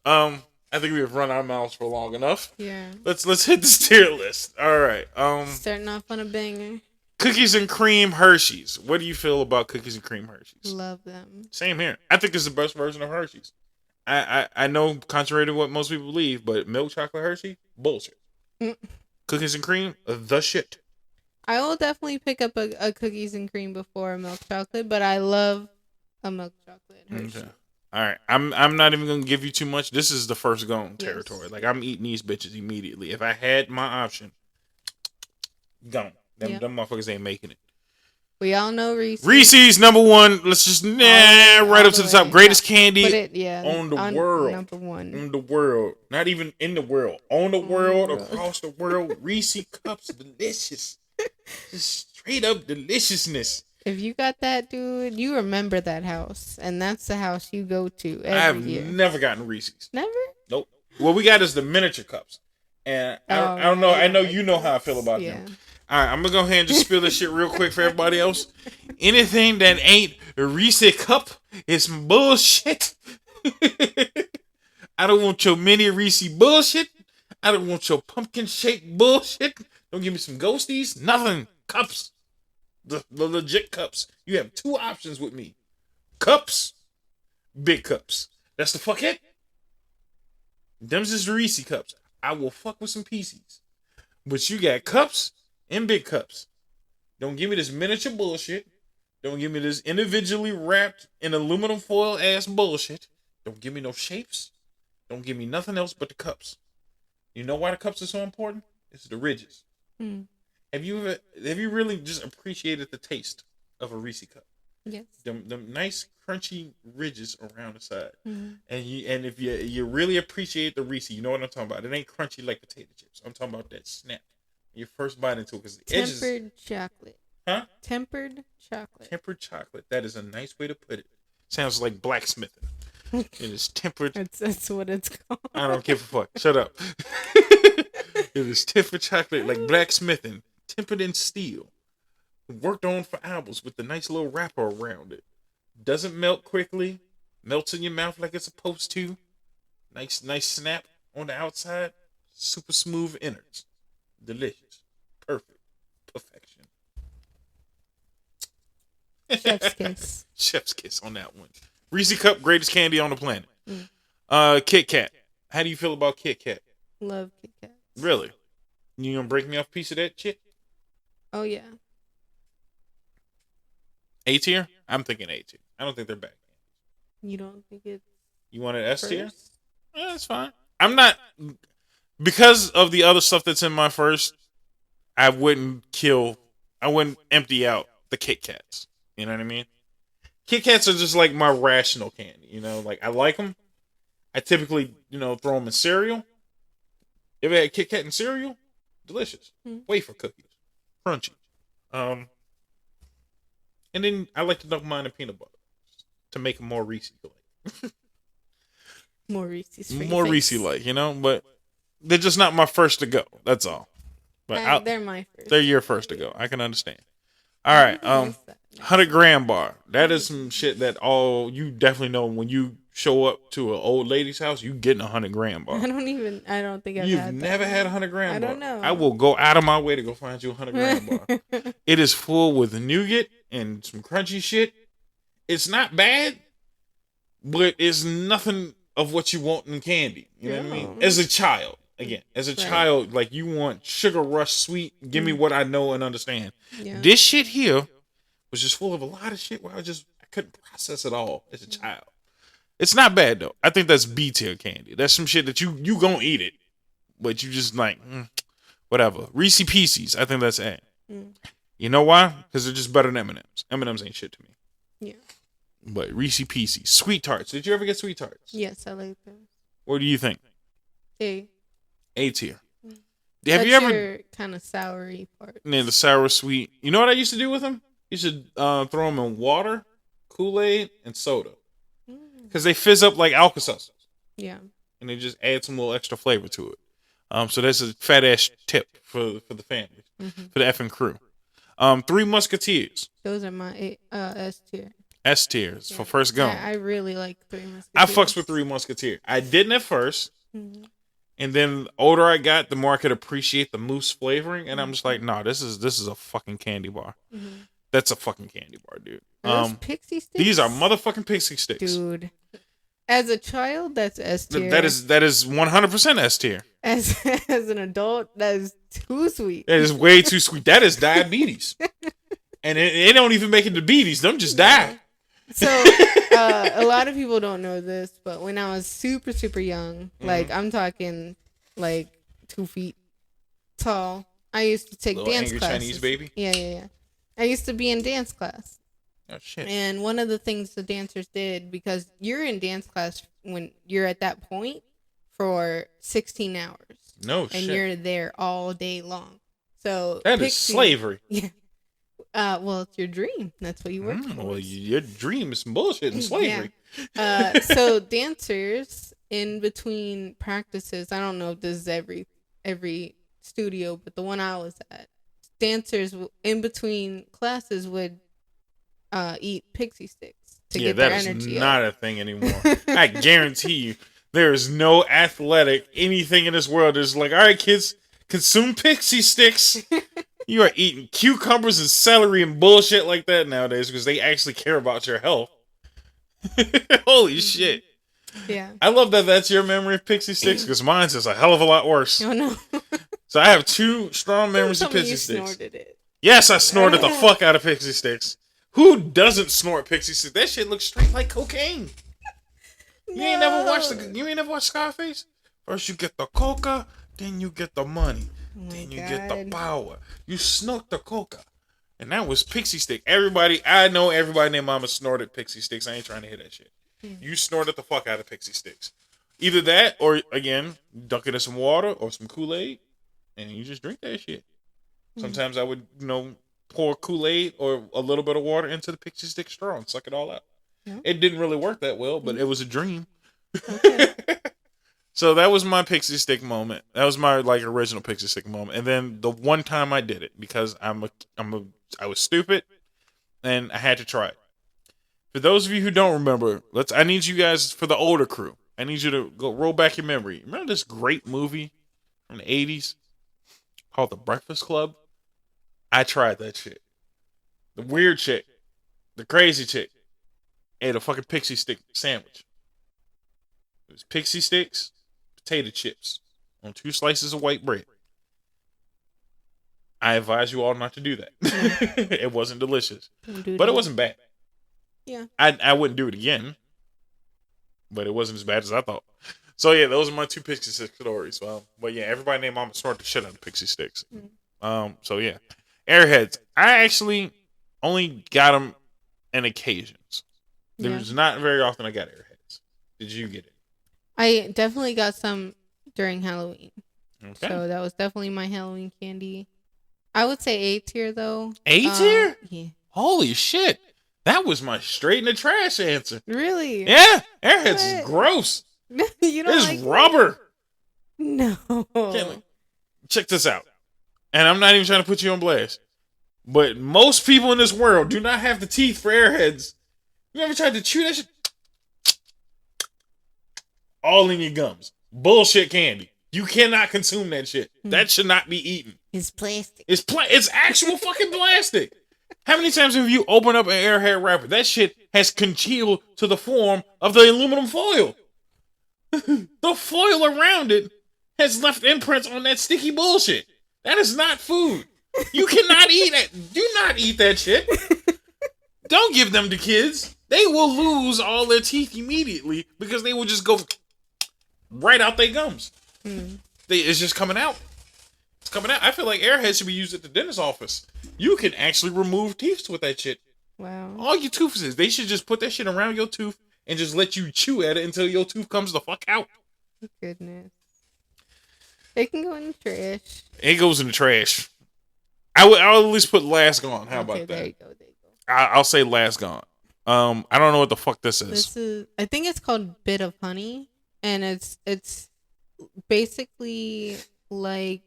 I think we've run our mouths for long enough. Yeah. Let's hit the tier list. All right. Starting off on a banger. Cookies and cream Hershey's. What do you feel about cookies and cream Hershey's? Love them. Same here. I think it's the best version of Hershey's. I know, contrary to what most people believe, but milk chocolate Hershey, bullshit. Cookies and cream, the shit. I will definitely pick up a cookies and cream before a milk chocolate, but I love a milk chocolate Hershey. Okay. All right, I'm not even gonna give you too much. This is the first gone territory. Yes. Like, I'm eating these bitches immediately. If I had my option, gone. Them motherfuckers ain't making it. We all know Reese's. Reese's number one. Let's just right up to the top. Greatest candy on the world. Number one. In the world. Not even in the world. On the world, across the world. Reese's Cups, delicious. Just straight up deliciousness. If you got that, dude, you remember that house. And that's the house you go to every year. I've never gotten Reese's. Never? Nope. What we got is the miniature cups. And I don't know. I know you know how I feel about them. All right, I'm going to go ahead and just spill this shit real quick for everybody else. Anything that ain't a Reese's cup is some bullshit. I don't want your mini Reese's bullshit. I don't want your pumpkin shake bullshit. Don't give me some ghosties. Nothing. Cups. The legit cups. You have two options with me. Cups. Big cups. That's the fuck it. Them's just the Reese's cups. I will fuck with some PCs. But you got cups and big cups. Don't give me this miniature bullshit. Don't give me this individually wrapped in aluminum foil ass bullshit. Don't give me no shapes. Don't give me nothing else but the cups. You know why the cups are so important? It's the ridges. Have you really just appreciated the taste of a Reese's cup? Yes. Them nice crunchy ridges around the side. And if you really appreciate the Reese's, you know what I'm talking about. It ain't crunchy like potato chips. I'm talking about that snap. You first bite into it, because the edges. Tempered chocolate. Huh? Tempered chocolate. Tempered chocolate. That is a nice way to put it. Sounds like blacksmithing. It is tempered. That's what it's called. I don't give a fuck. Shut up. It is tempered chocolate, like blacksmithing. Tempered in steel. Worked on for hours with the nice little wrapper around it. Doesn't melt quickly. Melts in your mouth like it's supposed to. Nice snap on the outside. Super smooth innards. Delicious. Perfect. Perfection. Chef's kiss. Chef's kiss on that one. Reese's Cup, greatest candy on the planet. Kit Kat. How do you feel about Kit Kat? Love Kit Kat. Really? You gonna break me off a piece of that shit? Oh, yeah. A tier? I'm thinking A tier. I don't think they're bad. You don't think it's You want it S tier? first? Yeah, that's fine. I'm not because of the other stuff that's in my first. I wouldn't empty out the Kit Kats. You know what I mean? Kit Kats are just like my rational candy. You know, like I like them. I typically, throw them in cereal. Ever had Kit Kat in cereal? Delicious. Mm. Wafer cookies, crunchy. Um, and then I like to dunk mine in peanut butter to make them more Reese like. More Reese's. More Reese like, but they're just not my first to go. That's all. But they're my first. They're your first to go. I can understand. All right. 100-gram bar. That is some shit that you definitely know when you show up to an old lady's house, you getting 100-gram bar. I don't think You've never had a 100-gram bar. I don't know. I will go out of my way to go find you a 100-gram bar. It is full with nougat and some crunchy shit. It's not bad, but it's nothing of what you want in candy. You know what I mean? As a child. Again, as a child, like you want sugar rush sweet, give me what I know and understand. Yeah. This shit here was just full of a lot of shit where I couldn't process it all as a child. It's not bad though. I think that's B tier candy. That's some shit that you gonna eat it, but you just like whatever. Reese Pieces, I think that's A. You know why? Because they're just better than M&Ms. M&Ms ain't shit to me. Yeah. But Reese Pieces, sweet tarts. Did you ever get sweet tarts? Yes, I like those. What do you think? A tier. Have you ever kind of soury part? Yeah, the sour sweet. You know what I used to do with them? You should throw them in water, Kool-Aid, and soda, because they fizz up like Alka-Seltzer. Yeah. And they just add some little extra flavor to it. So that's a fat ass tip for the family, for the effing crew. Three Musketeers. Those are my S tier. S tiers for first go. I really like Three Musketeers. I fucks with Three Musketeers. I didn't at first. And then the older I got, the more I could appreciate the mousse flavoring. And I'm just like, nah, this is a fucking candy bar. That's a fucking candy bar, dude. Are those pixie sticks? These are motherfucking pixie sticks. Dude. As a child, that's S tier. That is 100% S tier. As an adult, that is too sweet. That is way too sweet. That is diabetes. And it don't even make it diabetes. Them just die. So, a lot of people don't know this, but when I was super, super young, like I'm talking like 2 feet tall, I used to take dance classes. Chinese baby? Yeah. I used to be in dance class. Oh, shit. And one of the things the dancers did, because you're in dance class when you're at that point for 16 hours. No shit. And you're there all day long. So that is slavery. Yeah. Well, it's your dream. That's what you work for. Well, your dream is some bullshit and slavery. Yeah. So dancers in between practices, I don't know if this is every studio, but the one I was at, dancers in between classes would eat pixie sticks to get their energy. That is not a thing anymore. I guarantee you, there is no athletic anything in this world that's like, all right, kids, consume pixie sticks. You are eating cucumbers and celery and bullshit like that nowadays because they actually care about your health. Holy shit. Yeah. I love that that's your memory of pixie sticks because mine's just a hell of a lot worse. Oh, no. So I have 2 strong memories of pixie sticks. Snorted it. Yes, I snorted the fuck out of pixie sticks. Who doesn't snort pixie sticks? That shit looks straight like cocaine. No. You ain't never watched Scarface? First you get the coca, then you get the money. Then you get the power. You snort the coca. And that was pixie stick. I know everybody named Mama snorted pixie sticks. I ain't trying to hear that shit. You snorted the fuck out of pixie sticks. Either that or, again, dunk it in some water or some Kool-Aid. And you just drink that shit. Sometimes I would, pour Kool-Aid or a little bit of water into the pixie stick straw and suck it all out. It didn't really work that well, but it was a dream. Okay. So that was my pixie stick moment. That was my original pixie stick moment. And then the one time I did it because I was stupid and I had to try it. For those of you who don't remember, I need you guys, for the older crew, I need you to go roll back your memory. Remember this great movie from the 80s called The Breakfast Club? I tried that shit. The weird chick, the crazy chick, ate a fucking pixie stick sandwich. It was pixie sticks, potato chips on 2 slices of white bread. I advise you all not to do that. It wasn't delicious, Don't do but it that. wasn't bad. Yeah. I wouldn't do it again, but it wasn't as bad as I thought. So yeah, those are my 2 Pixie Stick stories. But yeah, everybody named Mama snort the shit out of Pixie Sticks. So yeah, Airheads. I actually only got them in occasions. There's not very often I got Airheads. Did you get it? I definitely got some during Halloween. Okay. So that was definitely my Halloween candy. I would say A tier though. A tier? Yeah. Holy shit. That was my straight in the trash answer. Really? Yeah. Airheads is gross. You don't It's like rubber. it? No. Check this out. And I'm not even trying to put you on blast. But most people in this world do not have the teeth for Airheads. You ever tried to chew that shit? All in your gums. Bullshit candy. You cannot consume that shit. That should not be eaten. It's plastic. It's actual fucking plastic. How many times have you opened up an Airhead wrapper? That shit has congealed to the form of the aluminum foil. The foil around it has left imprints on that sticky bullshit. That is not food. You cannot eat it. Do not eat that shit. Don't give them to kids. They will lose all their teeth immediately because they will just go right out their gums. It's just coming out. It's coming out. I feel like Airheads should be used at the dentist's office. You can actually remove teeth with that shit. Wow. All your toothes, they should just put that shit around your tooth and just let you chew at it until your tooth comes the fuck out. Goodness. It can go in the trash. It goes in the trash. I'll at least put last gone. How about that? There you go. I'll say last gone. I don't know what the fuck this is. I think it's called Bit of Honey, and it's basically like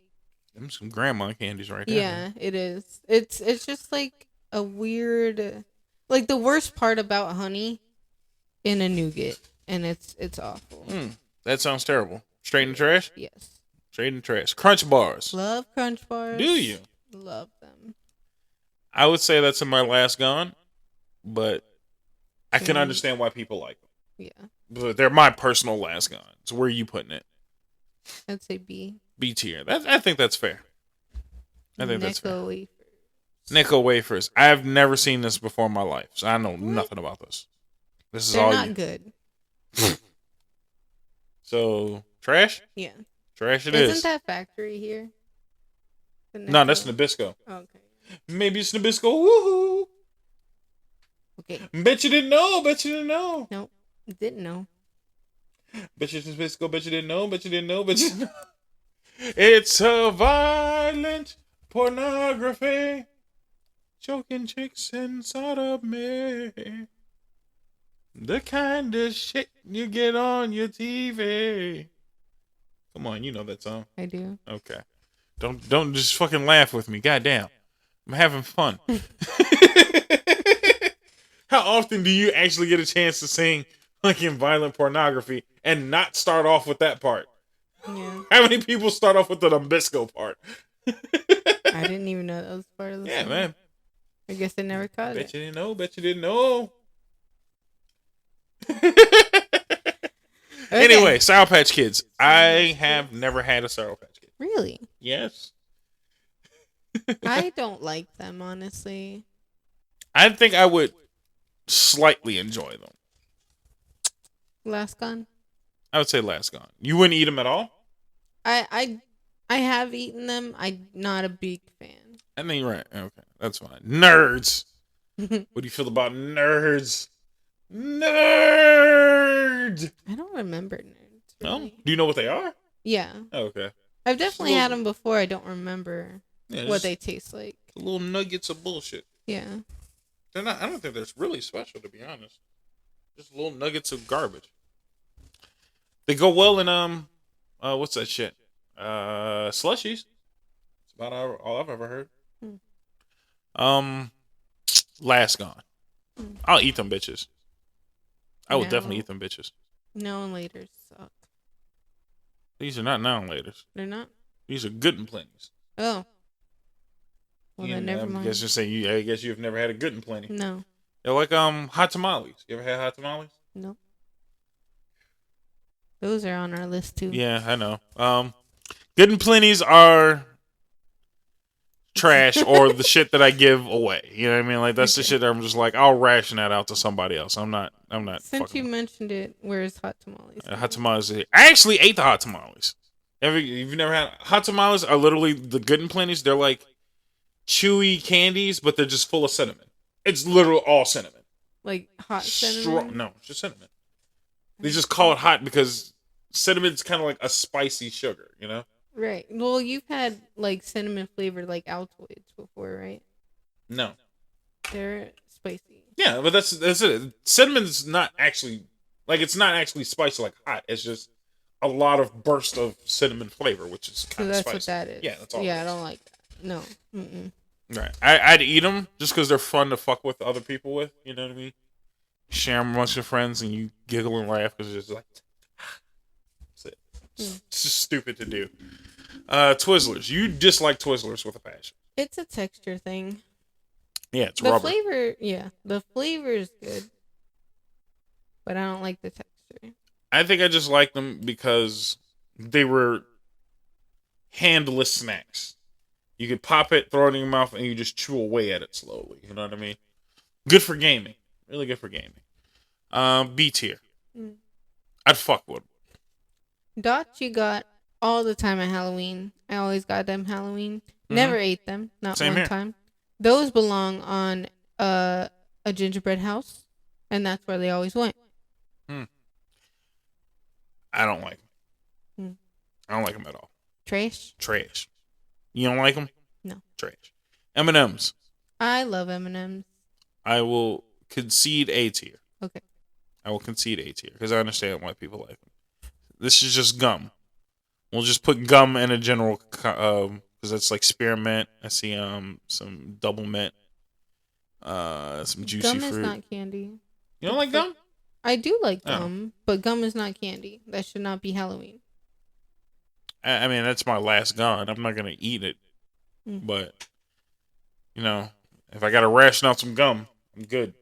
some grandma candies right there. Yeah, it is. It's just like a weird, like the worst part about honey in a nougat, and it's awful. That sounds terrible. Straight in the trash? Yes. Straight in the trash. Crunch bars. Love Crunch bars. Do you? Love them. I would say that's in my last gone, but I can understand why people like them. Yeah. But they're my personal last gone. So where are you putting it? I'd say B. B tier. I think that's fair. That's fair. Necco wafers. Necco wafers. I've never seen this before in my life, so I know nothing about this. This is They're all not good. So trash? Yeah. Trash it is. Isn't that factory here? No, that's Nabisco. Okay. Maybe it's Nabisco. Woohoo! Okay. Bet you didn't know. Bet you didn't know. Nope. Didn't know. Bet you it's Nabisco. Bet you didn't know. Bet you didn't know. Bet you didn't know. It's a violent pornography. Choking chicks inside of me. The kind of shit you get on your TV. Come on, you know that song. I do. Okay. Don't just fucking laugh with me. Goddamn. I'm having fun. How often do you actually get a chance to sing fucking violent pornography and not start off with that part? Yeah. How many people start off with the Nabisco part? I didn't even know that was part of the song. Man. I guess I never caught it. Bet you didn't know. Bet you didn't know. Okay. Anyway, Sour Patch Kids. I have never had a Sour Patch Kid. Really? Yes. I don't like them, honestly. I think I would slightly enjoy them. Last Gone? I would say Last Gone. You wouldn't eat them at all? I have eaten them. I'm not a big fan. I think you're right. Okay, that's fine. Nerds. What do you feel about nerds? Nerd. I don't remember nerds. No? Really. Do you know what they are? Yeah. Oh, okay. I've definitely had them before. I don't remember what they taste like. Little nuggets of bullshit. Yeah. They're not. I don't think they're really special, to be honest. Just little nuggets of garbage. They go well in what's that shit? Slushies. That's about all I've ever heard. Last Gone. I'll eat them bitches. I will definitely eat them bitches. No and laters suck. These are not now and laters. They're not? These are good and plenties. Oh. Well, then never mind. I guess you've never had a good and plenty. No. They're like hot tamales. You ever had hot tamales? Nope. Those are on our list too. Yeah, I know. Good and plenties are trash or the shit that I give away. You know what I mean? Like that's the shit that I'm just like, I'll ration that out to somebody else. I'm not. Since you mentioned it, where's hot tamales? Hot tamales. I actually ate the hot tamales. You've never had hot tamales? Are literally the Good and Plenty's. They're like chewy candies, but they're just full of cinnamon. It's literally all cinnamon. Like hot cinnamon? No, just cinnamon. They just call it hot because cinnamon's kind of like a spicy sugar, you know? Right. Well, you've had like cinnamon flavored like Altoids before, right? No. They're spicy. Yeah, but that's it. Cinnamon's not actually like it's not actually spicy like hot. It's just a lot of burst of cinnamon flavor, which is kind of spicy. That's what that is. Yeah, that's all. Yeah, I don't like that. No. Mm-mm. Right. I'd eat them just because they're fun to fuck with other people with. You know what I mean? Share them amongst your friends and you giggle and laugh because it's just like, that's it. It's just stupid to do. Twizzlers. You dislike Twizzlers with a passion. It's a texture thing. Yeah, it's rubber. The flavor is good, but I don't like the texture. I think I just like them because they were handless snacks. You could pop it, throw it in your mouth, and you just chew away at it slowly. You know what I mean? Good for gaming. Really good for gaming. B tier. I'd fuck with them. Dots you got all the time at Halloween. I always got them Halloween. Never ate them. Not Same one here. time. Those belong on a gingerbread house, and that's where they always went. I don't like them. I don't like them at all. Trash? Trash. You don't like them? No. Trash. M&M's. I love M&M's. I will concede A tier. Okay. I will concede A tier because I understand why people like them. This is just gum. We'll just put gum in a general because that's like spearmint. I see some double mint. Some juicy fruit. Gum is not candy. You don't like gum? I do like gum, but gum is not candy. That should not be Halloween. I mean, that's my last gum. I'm not gonna eat it, but you know, if I gotta ration out some gum, I'm good.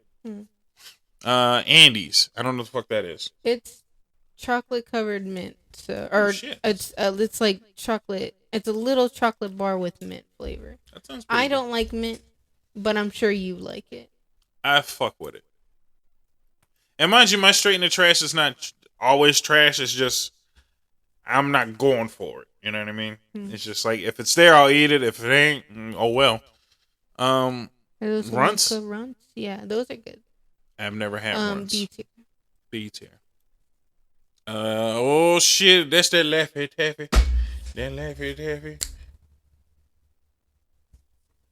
Andes. I don't know what the fuck that is. It's chocolate covered mint, it's like chocolate. It's a little chocolate bar with mint flavor. That sounds pretty I don't like mint, but I'm sure you like it. I fuck with it. And mind you, my straight in the trash is not always trash. It's just I'm not going for it. You know what I mean? It's just like if it's there, I'll eat it. If it ain't, oh well. Runts? Runts? Yeah, those are good. I've never had runts. B tier. B tier. Oh shit, that's that Laffy Taffy. That Laffy Taffy.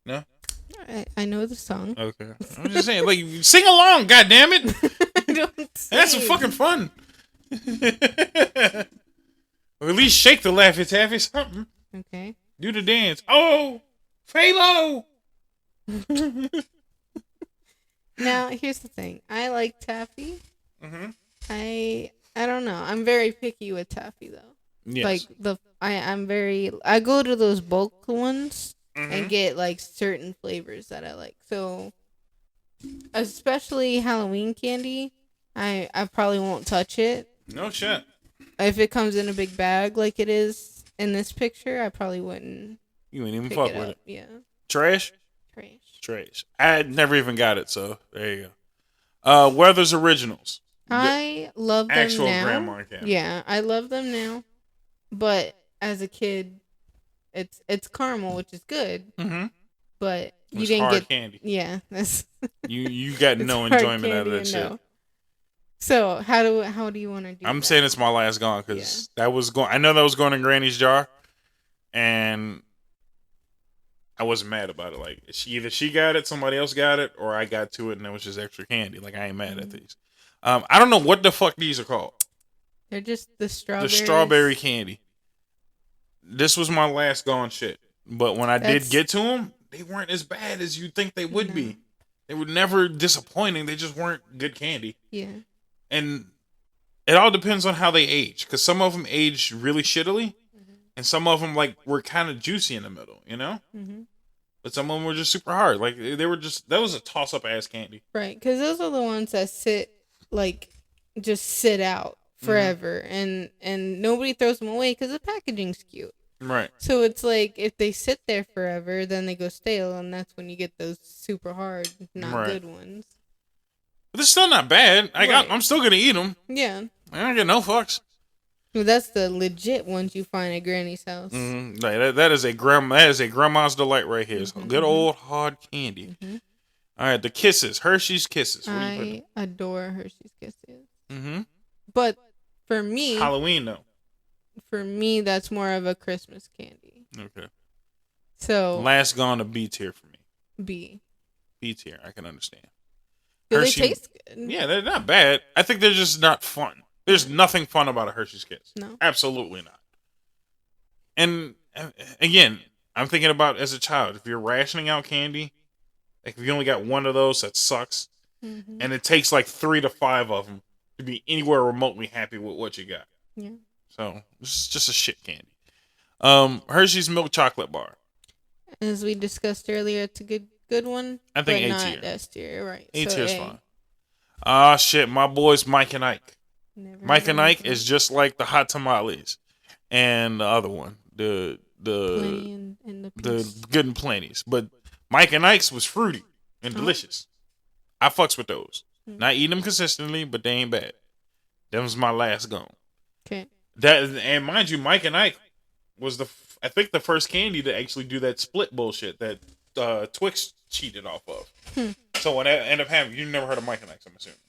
No? I know the song. Okay. I'm just saying, like, sing along, goddammit. That's some fucking fun. Or at least shake the Laffy Taffy something. Okay. Do the dance. Oh, Phalo. Now, here's the thing. I like taffy. I don't know. I'm very picky with taffy though. Yes. Like I go to those bulk ones and get like certain flavors that I like. So especially Halloween candy, I probably won't touch it. No shit. If it comes in a big bag like it is in this picture, I probably wouldn't. You ain't even fuck with it. Yeah. Trash? Trash. I never even got it, so there you go. Werther's Originals. I love them actual now. grandma candy. Yeah, I love them now. But as a kid, it's caramel, which is good. But you didn't get candy. Yeah, that's you got no enjoyment out of that shit. No. So how do you want to do? I'm saying it's my last gone because that was going. I know that was going in Granny's jar, and I wasn't mad about it. Like either she got it, somebody else got it, or I got to it, and it was just extra candy. Like I ain't mad at these. I don't know what the fuck these are called. They're just the strawberries. The strawberry candy. This was my last gone shit. But when I did get to them, they weren't as bad as you'd think they would be. They were never disappointing. They just weren't good candy. Yeah. And it all depends on how they age. Because some of them age really shittily. And some of them like were kind of juicy in the middle, you know? But some of them were just super hard. Like they were just, that was a toss-up ass candy. Right. Because those are the ones that just sit out forever. And nobody throws them away because the packaging's cute. Right. So it's like if they sit there forever, then they go stale, and that's when you get those super hard, not Right. good ones. But they're still not bad. Right. I'm still gonna eat them. Yeah. I don't get no fucks. Well, that's the legit ones you find at Granny's house. Mm-hmm. That is a grandma's delight right here. It's good old hard candy. Mm-hmm. All right, the Kisses, Hershey's Kisses. What I adore Hershey's Kisses. Mm-hmm. But for me, Halloween though. For me, that's more of a Christmas candy. Okay. So last gone to B tier for me. B. B tier, I can understand. Do they taste good? Yeah, they're not bad. I think they're just not fun. There's nothing fun about a Hershey's Kiss. No. Absolutely not. And again, I'm thinking about as a child, if you're rationing out candy, like if you only got one of those, that sucks. Mm-hmm. And it takes like 3 to 5 of them to be anywhere remotely happy with what you got. Yeah. So this is just a shit candy. Hershey's milk chocolate bar. As we discussed earlier, it's a good one. I think but A tier. Not S tier, right? A so tier's fine. Ah, shit, my boys Mike and Ike. Never Mike and Ike is just like the hot tamales, and the other one, the Plenty and the good and plenties. But Mike and Ike's was fruity and delicious. I fucks with those. Not eating them consistently, but they ain't bad. That was my last gone. Okay. That, and mind you, Mike and Ike was I think the first candy to actually do that split bullshit that Twix cheated off of. So when that ended up happening, you never heard of Mike and Ike's, I'm assuming.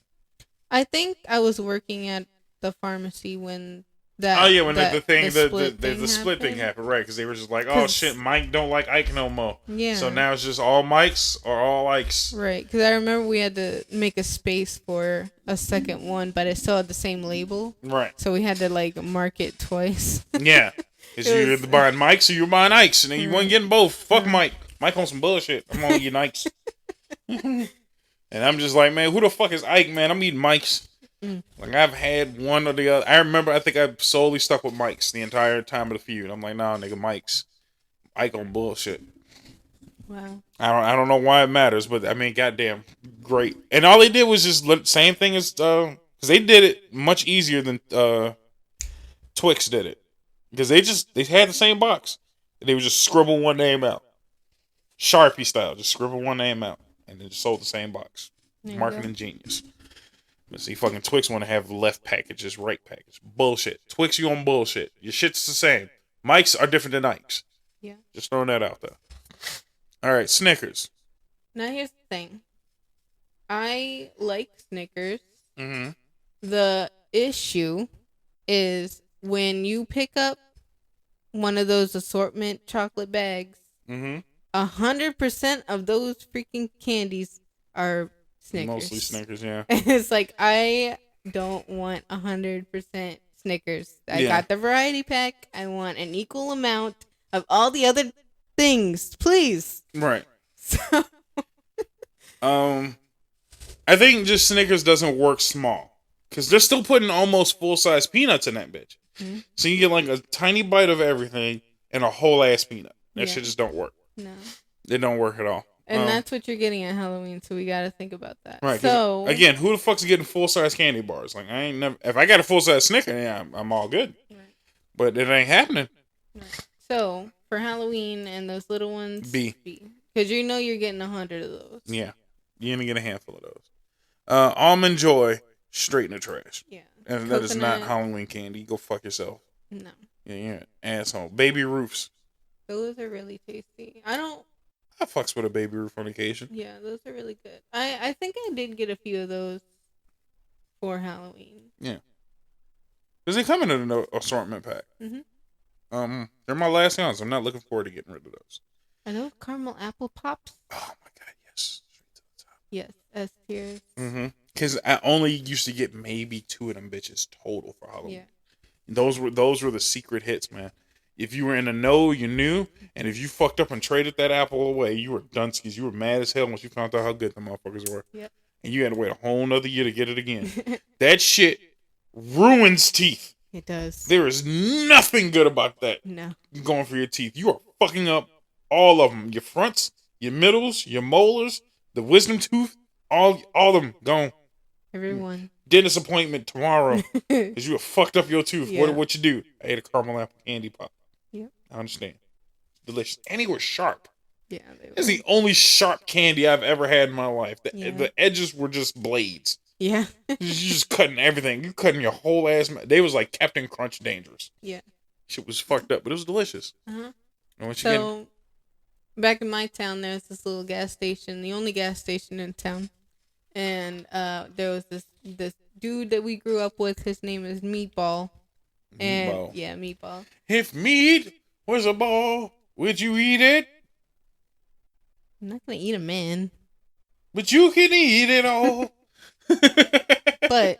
I think I was working at the pharmacy when that. Oh yeah, when that, the split thing happened, right? Because they were just like, oh shit, Mike don't like Ike no more. Yeah. So now it's just all Mikes or all Ikes. Right, because I remember we had to make a space for a second one, but it still had the same label. Right. So we had to like mark it twice. Yeah. Because you're either buying Mikes or you're buying Ikes, and then you weren't getting both. Fuck Mike. Mike on some bullshit. I'm on eating Ikes. And I'm just like, man, who the fuck is Ike, man? I'm eating Mikes. Like, I've had one or the other. I think I solely stuck with Mikes the entire time of the feud. I'm like, nah, nigga, Mikes. Ike on bullshit. Wow. I don't know why it matters, but I mean, goddamn, great. And all they did was just same thing as, because they did it much easier than Twix did it. Because they had the same box. They would just scribble one name out. Sharpie style. Just scribble one name out. And then just sold the same box. Marketing genius. But see, fucking Twix want to have left packages, right package. Bullshit. Twix, you on bullshit. Your shit's the same. Mike's are different than Ike's. Yeah. Just throwing that out there. All right, Snickers. Now here's the thing. I like Snickers. Mm-hmm. The issue is when you pick up one of those assortment chocolate bags, 100% of those freaking candies are Snickers. Mostly Snickers, yeah. It's like, I don't want 100% Snickers. I got the variety pack. I want an equal amount of all the other things, please. Right. So, I think just Snickers doesn't work small. Because they're still putting almost full-size peanuts in that bitch. Mm-hmm. So you get like a tiny bite of everything and a whole ass peanut. That shit just don't work. No. It don't work at all. And that's what you're getting at Halloween, so we got to think about that. Right. So again, who the fuck's getting full-size candy bars? Like, I ain't never... If I got a full-size Snicker, yeah, I'm all good. Right. But it ain't happening. Right. So, for Halloween and those little ones, B. Because you know you're getting 100 of those. Yeah. You're going to get a handful of those. Almond Joy, straight in the trash. Yeah. And that is not Halloween candy. Go fuck yourself. No. Yeah, you're an asshole. Baby Roofs. Those are really tasty. I fucks with a Baby Roof on occasion. Yeah, those are really good. I think I did get a few of those for Halloween. Yeah. Because they come in an assortment pack. Mm-hmm. They're my last ones. I'm not looking forward to getting rid of those. Are those caramel apple pops? Oh my god, yes. Straight to the top. Yes, S tiers. Mm-hmm. Because I only used to get maybe 2 of them bitches total for Halloween. Yeah. Those were the secret hits, man. If you were in the know, you knew. And if you fucked up and traded that apple away, you were dunskies. You were mad as hell once you found out how good the motherfuckers were. Yep. And you had to wait a whole nother year to get it again. That shit ruins teeth. It does. There is nothing good about that. No. You're going for your teeth. You are fucking up all of them. Your fronts, your middles, your molars, the wisdom tooth, all of them gone. Everyone. Dentist appointment tomorrow because you have fucked up your tooth. Yeah. What you do? I ate a caramel apple candy pop. Yep. I understand. Delicious. And they were sharp. Yeah, they That's were. the only sharp candy I've ever had in my life. Yeah. The edges were just blades. Yeah. You just cutting everything. You cutting your whole ass. They was like Captain Crunch dangerous. Yeah. Shit was fucked up, but it was delicious. Uh-huh. And once So, back in my town, there's this little gas station, the only gas station in town. And there was this dude that we grew up with. His name is Meatball. And Meatball. yeah, Meatball. If meat was a ball, would you eat it? I'm not gonna eat a man. But you can eat it all. But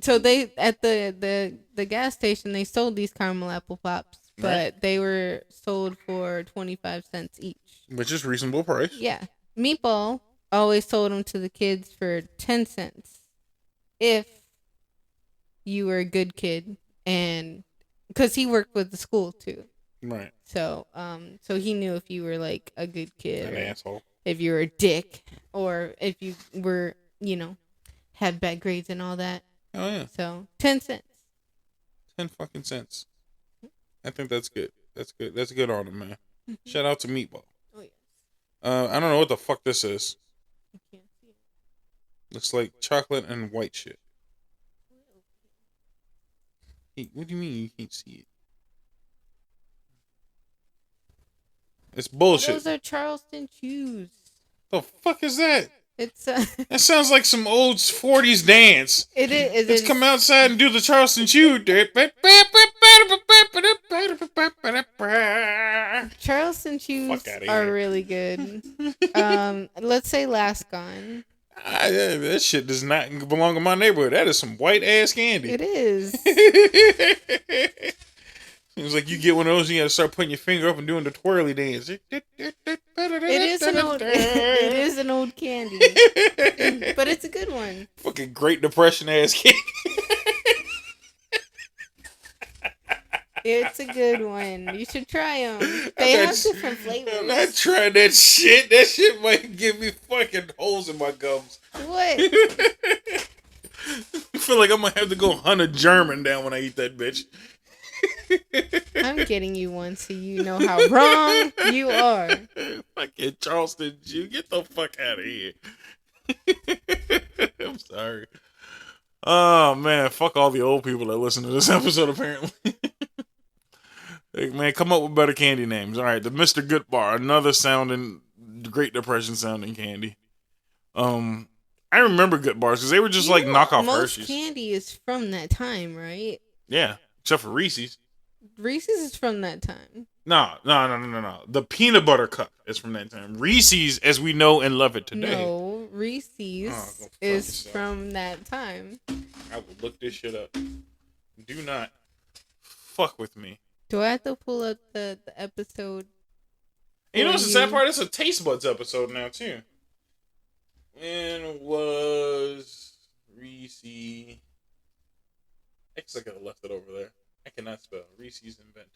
so they at the gas station they sold these caramel apple pops, but Right. they were sold for 25 cents each. Which is reasonable price. Yeah. Meatball always sold them to the kids for 10 cents if you were a good kid, and because he worked with the school too. Right. So so he knew if you were like a good kid, An asshole. if you were a dick, or if you were, had bad grades and all that. Oh yeah. So 10 cents. 10 fucking cents. I think that's good. That's good. That's good on him, man. Shout out to Meatball. Oh yes. I don't know what the fuck this is. I can't see it. Looks like chocolate and white shit. Hey, what do you mean you can't see it? It's bullshit. Those are Charleston Chews. The fuck is that? It's That sounds like some old 40s dance. it is. Let's come outside and do the Charleston Chew. Charleston Chews Fuck outta are here. really good. Let's say Lascon. That shit does not belong in my neighborhood. That is some white ass candy. It is. Seems like you get one of those and you gotta start putting your finger up and doing the twirly dance. It is an old candy, but it's a good one. Fucking Great Depression ass candy. It's a good one. You should try them. They have different flavors. I'm not trying that shit. That shit might give me fucking holes in my gums. What? I feel like I'm gonna have to go hunt a German down when I eat that bitch. I'm getting you one so you know how wrong you are. Fucking Charleston Jew. Get the fuck out of here. I'm sorry. Oh man, fuck all the old people that listen to this episode apparently. Hey, man, come up with better candy names. All right, the Mr. Good Bar, another sounding Great Depression sounding candy. I remember Good Bars because they were just like knockoff most Hershey's. candy is from that time, right? Yeah, except for Reese's. Reese's is from that time. No. The peanut butter cup is from that time. Reese's, as we know and love it today. No, Reese's go fuck is yourself. from that time. I will look this shit up. Do not fuck with me. Do I have to pull up the episode? And you know what's the sad you? part? It's a Taste Buds episode now, too. When was Reese? I guess I could have left it over there. I cannot spell. Reese's invented.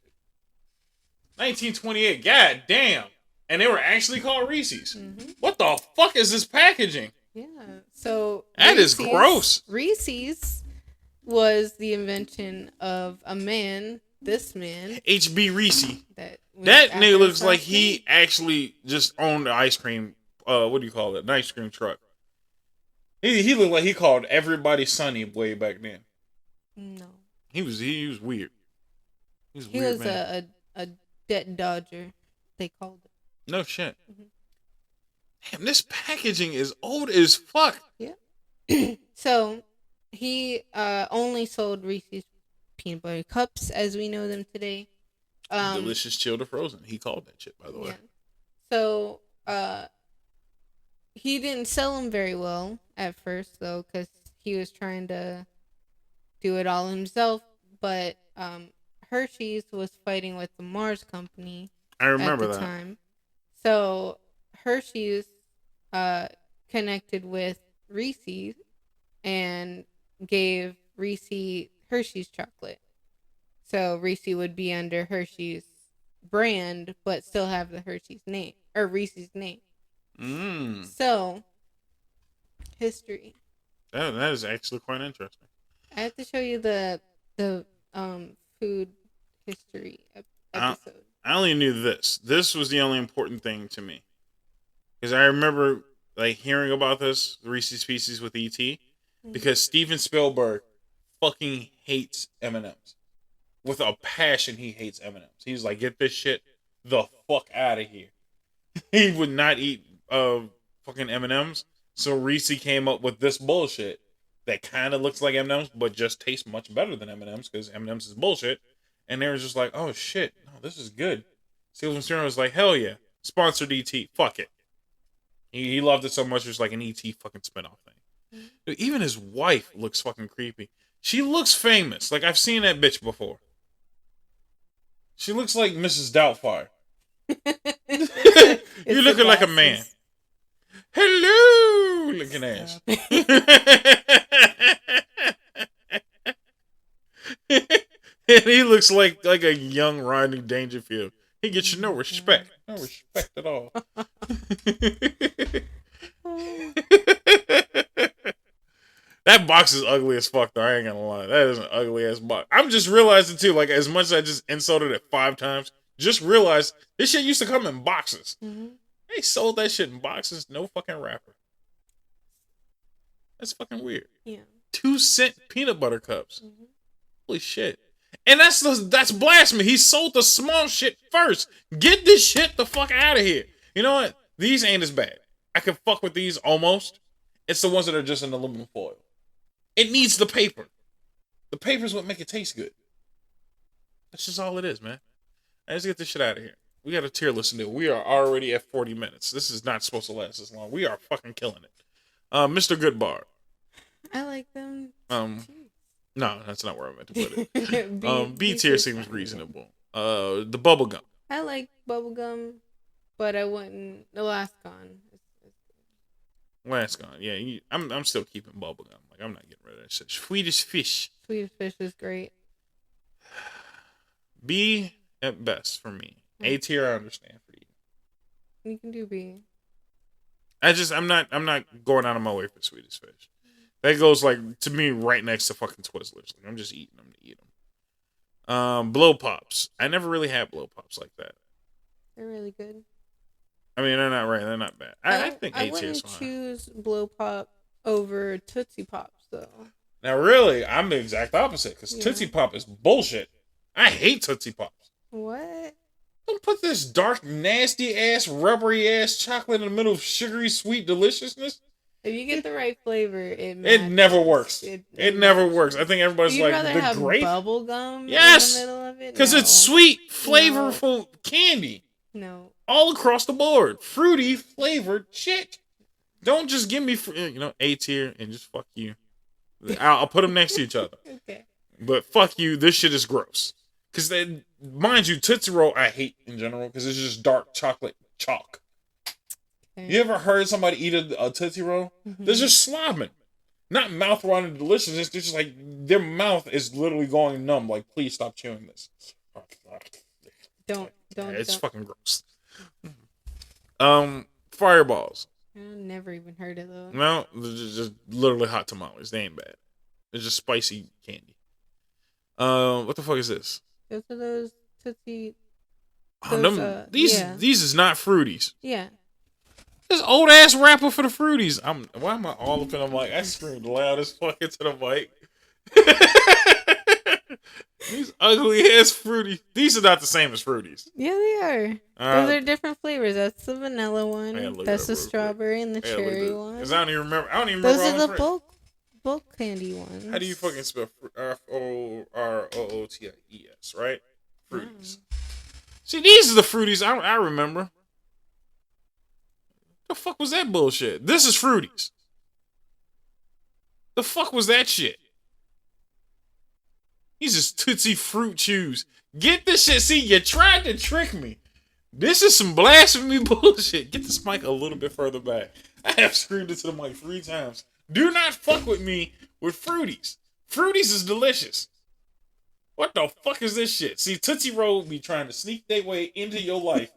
1928. God damn. And they were actually called Reese's. Mm-hmm. What the fuck is this packaging? Yeah. So That is gross. Reese's was the invention of a man. This man. H.B. Reese. That Nigga looks like he actually just owned the ice cream. What do you call it? An ice cream truck. He looked like he called everybody Sonny way back then. No. He was weird. He was He weird, was man. a debt dodger. They called it. No shit. Mm-hmm. Damn, this packaging is old as fuck. Yeah. So he only sold Reese's peanut butter cups as we know them today. Delicious chilled or frozen. He called that shit, by the way. Yeah. So he didn't sell them very well at first, though, because he was trying to do it all himself. But Hershey's was fighting with the Mars Company I remember at the that. time. So Hershey's connected with Reese's and gave Reese Hershey's chocolate. So Reese would be under Hershey's brand, but still have the Hershey's name or Reese's name. So history. That is actually quite interesting. I have to show you the food history I, episode. I only knew this. This was the only important thing to me. Because I remember like hearing about this, Reese's Pieces with E.T. Because Steven Spielberg fucking hates M&M's. With a passion, he hates M&M's. He's like, get this shit the fuck out of here. He would not eat fucking M&M's. So Reese came up with this bullshit that kind of looks like M&M's, but just tastes much better than M&M's because M&M's is bullshit. And they were just like, oh shit, no, this is good. Steven Spielberg was like, hell yeah, sponsored ET, fuck it. He loved it so much, it was like an ET fucking spinoff thing. Dude, even his wife looks fucking creepy. She looks famous. Like, I've seen that bitch before. She looks like Mrs. Doubtfire. You're looking like a man. Hello, looking ass. And he looks like a young Rodney Dangerfield. He gets you no respect. No respect at all. That box is ugly as fuck, though. I ain't gonna lie. That is an ugly ass box. I'm just realizing, too, like, as much as I just insulted it 5 times, just realized this shit used to come in boxes. Mm-hmm. They sold that shit in boxes, no fucking wrapper. That's fucking weird. Yeah. 2-cent peanut butter cups. Mm-hmm. Holy shit. And that's blasphemy. He sold the small shit first. Get this shit the fuck out of here. You know what? These ain't as bad. I can fuck with these almost. It's the ones that are just in aluminum foil. It needs the paper. The paper's what make it taste good. That's just all it is, man. Let's get this shit out of here. We got a tier list to do. We are already at 40 minutes. This is not supposed to last this long. We are fucking killing it. Mr. Goodbar. I like them. No, that's not where I meant to put it. B tier seems reasonable. The bubble gum. I like bubble gum, but I wouldn't. The last gone. Last gone. Yeah, I'm still keeping bubble gum. Like, I'm not getting rid of that shit. Swedish Fish. Swedish Fish is great. B at best for me. A tier, I understand for you. You can do B. I'm not going out of my way for Swedish Fish. That goes, like, to me, right next to fucking Twizzlers. Like, I'm just eating them to eat them. Blow Pops. I never really had Blow Pops like that. They're really good. I mean, they're not right. They're not bad. I think A tier is fine. I wouldn't choose Blow Pop over Tootsie Pops, though. Now, really, I'm the exact opposite, because Tootsie Pop is bullshit. I hate Tootsie Pops. What? Don't put this dark, nasty-ass, rubbery-ass chocolate in the middle of sugary, sweet deliciousness. If you get the right flavor, it never works. It never works. I think everybody's like, the have grape bubble gum yes, in the middle of it? Because it's sweet, flavorful candy. No. All across the board. Fruity, flavored shit. Don't just give me, A tier and just fuck you. I'll put them next to each other. Okay. But fuck you, this shit is gross. Because, mind you, Tootsie Roll I hate in general because it's just dark chocolate chalk. Okay. You ever heard somebody eat a Tootsie Roll? Mm-hmm. They're just slobbing. Not mouth-watering delicious. It's just like their mouth is literally going numb. Like, please stop chewing this. Don't. It's fucking gross. Fireballs. I've never even heard of those. No, they're just literally hot tamales. They ain't bad. It's just spicy candy. What the fuck is this? Those are those Tootsie. These is not Fruities. Yeah. This old ass rapper for the Fruities. Why am I all up in them? Like, I screamed loud as fuck into the mic. These ugly ass Fruities. These are not the same as Fruities. Yeah, they are. Those are different flavors. That's the vanilla one. That's the strawberry and the cherry one. Because I don't even remember. Those are the bulk candy ones. How do you fucking spell Frooties, right? Fruities. See, these are the Fruities I remember. The fuck was that bullshit? This is Fruities. The fuck was that shit? These is Tootsie Fruit Chews. Get this shit. See, you tried to trick me. This is some blasphemy bullshit. Get this mic a little bit further back. I have screamed into the mic 3 times. Do not fuck with me with Fruities. Fruities is delicious. What the fuck is this shit? See, Tootsie Roll be trying to sneak their way into your life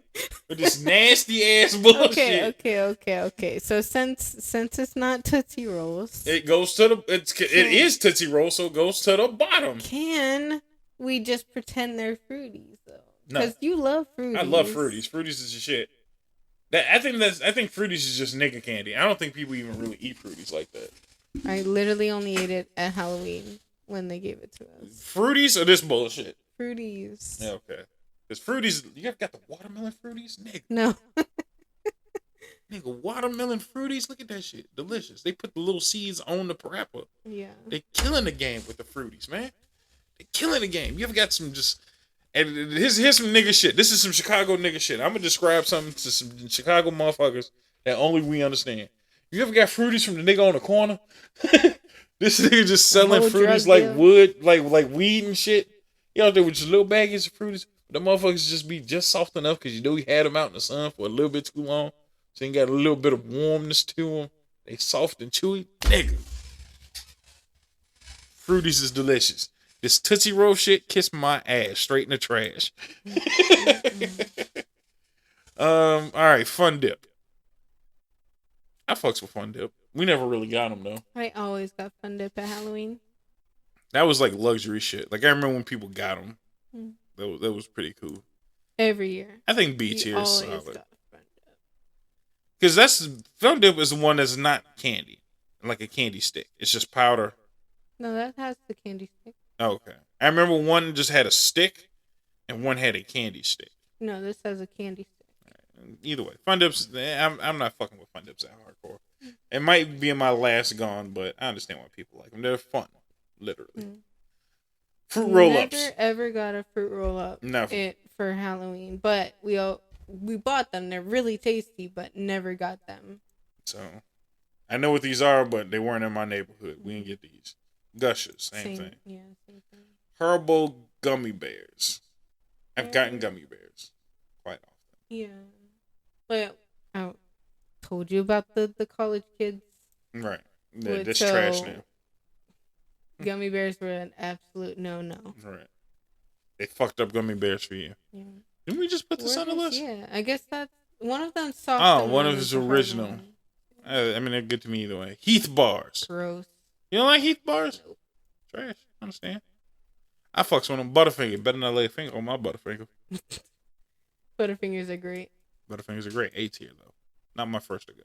with this nasty ass bullshit. Okay. So since it's not Tootsie Rolls, it goes to it is Tootsie Roll, so it goes to the bottom. we just pretend they're fruities though. No. Because you love fruities. I love fruities. Fruities is the shit. I think fruities is just nigga candy. I don't think people even really eat fruities like that. I literally only ate it at Halloween when they gave it to us. Fruities or this bullshit? Fruities. Yeah, okay. Because fruities, you ever got the watermelon fruities? Nigga. No. Nigga, watermelon fruities? Look at that shit. Delicious. They put the little seeds on the wrapper. Yeah. They killing the game with the fruities, man. They killing the game. You ever got some just... And here's some nigga shit. This is some Chicago nigga shit. I'm going to describe something to some Chicago motherfuckers that only we understand. You ever got fruities from the nigga on the corner? This nigga just selling fruities like deal. Wood, like weed and shit. You out there with just little baggies of fruities. The motherfuckers just be just soft enough because you know he had them out in the sun for a little bit too long. So you got a little bit of warmness to them. They soft and chewy. Nigga. Fruities is delicious. This Tootsie Roll shit kissed my ass straight in the trash. All right, Fun Dip. I fucks with Fun Dip. We never really got them though. I always got Fun Dip at Halloween. That was like luxury shit. Like I remember when people got them. That was pretty cool. Every year. I think B tier is solid. Because Fun Dip is the one that's not candy, like a candy stick. It's just powder. No, that has the candy stick. Okay. I remember one just had a stick, and one had a candy stick. No, this has a candy stick. Either way, Fun Dips. I'm not fucking with Fun Dips that hardcore. It might be in my last gone, but I understand why people like them. They're fun, literally. Fruit roll-ups. Never ever got a fruit roll-up. Never. For Halloween, but we bought them. They're really tasty, but never got them. So, I know what these are, but they weren't in my neighborhood. We didn't get these. Gushers, same thing. Yeah, same thing. Herbal gummy bears. I've gotten gummy bears quite often. Yeah. But I told you about the college kids. Right. That's trash now. Gummy bears were an absolute no-no. Right. They fucked up gummy bears for you. Yeah. Didn't we just put this on the list? Yeah. I guess that's one of them soft. Oh, one of his original. I mean, they're good to me either way. Heath bars. Gross. You don't like Heath bars? Nope. Trash. I understand. I fucks with them. Butterfinger. Better not lay a finger on my Butterfinger. Butterfingers are great. Butterfingers are great. A tier, though. Not my first to go.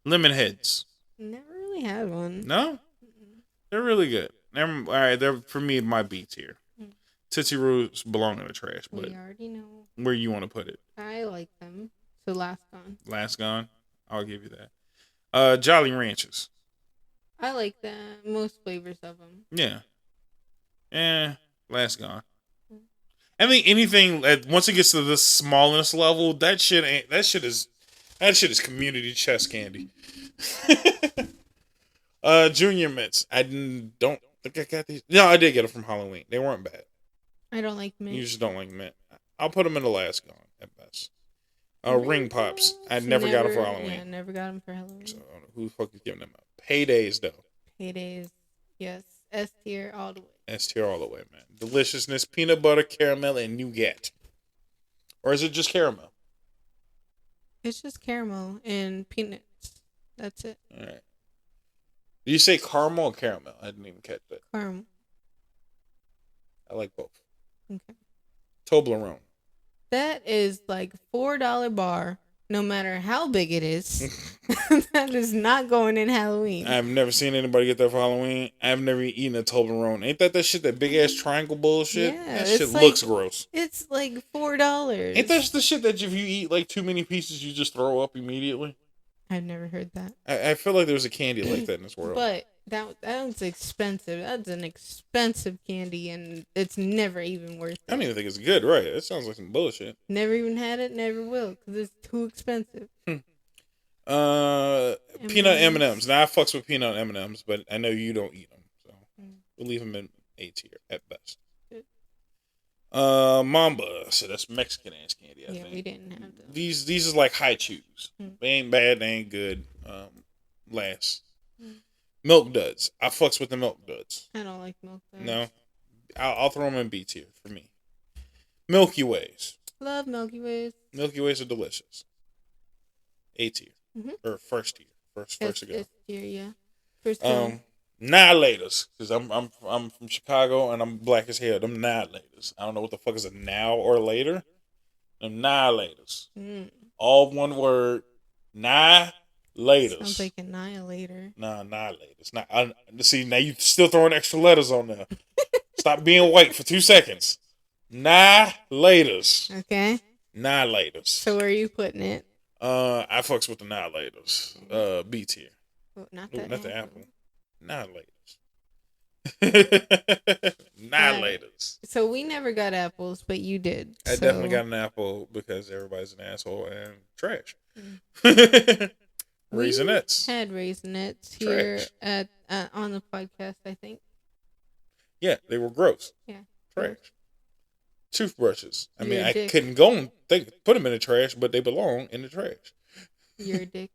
Lemon heads. Never really had one. No? Mm-mm. They're really good. All right, they're, for me, my B tier. Tootsie Rolls belong in the trash, but we already know where you want to put it. I like them. So Last Gone. Last Gone? I'll give you that. Jolly Ranchers. I like most flavors of them. Yeah. Last Gone. I think anything once it gets to the smallness level, that shit is community chest candy. Junior Mints. I don't think I got these. No, I did get them from Halloween. They weren't bad. I don't like mint. You just don't like mint. I'll put them in the Last Gone at best. Ring Pops. I never got them for Halloween. Yeah, never got them for Halloween. So I don't know who the fuck is giving them up. Paydays, though. Paydays. Yes. S tier all the way. S tier all the way, man. Deliciousness, peanut butter, caramel, and nougat. Or is it just caramel? It's just caramel and peanuts. That's it. All right. Did you say caramel or caramel? I didn't even catch that. Caramel. I like both. Okay. Toblerone. That is like $4 bar, no matter how big it is. That is not going in Halloween. I've never seen anybody get that for Halloween. I've never eaten a Toblerone. Ain't that shit, that big ass triangle bullshit? Yeah, that shit looks gross. It's like $4. Ain't that the shit that if you eat like too many pieces, you just throw up immediately? I've never heard that. I feel like there's a candy like that in this world. But that's expensive. That's an expensive candy, and it's never even worth it. I don't even think it's good, right? It sounds like some bullshit. Never even had it, never will, because it's too expensive. Peanut M&Ms. Now, I fucks with peanut M&Ms, but I know you don't eat them, so we'll leave them in A tier at best. Mamba. So that's Mexican ass candy, I think. We didn't have those. These is like high chews. They ain't bad, they ain't good. Last. Milk Duds. I fucks with the Milk Duds. I don't like Milk Duds. No. I'll throw them in B tier for me. Milky Ways. Love Milky Ways. Milky Ways are delicious. A tier. Or first tier. First to go. S tier, yeah. First tier. Annihilators, because I'm from Chicago and I'm black as hell. Them annihilators. I don't know what the fuck is a now or later. Annihilators. Mm. All one word. Annihilators. Sounds like annihilator. Nah, annihilators. Not. See, now you still throwing extra letters on there. Stop being white for 2 seconds. Annihilators. Okay. Annihilators. So where are you putting it? I fucks with annihilators. B tier. Oh, not Ooh, the not the apple. apple. Annihilators. So we never got apples, but you did. I so. definitely got an apple because everybody's an asshole and trash. Raisinets. We had raisinets here at on the podcast, I think. Yeah, they were gross. Yeah. Trash. Toothbrushes. I mean, You're a I dick. couldn't go and put them in the trash, but they belong in the trash. You're a dick.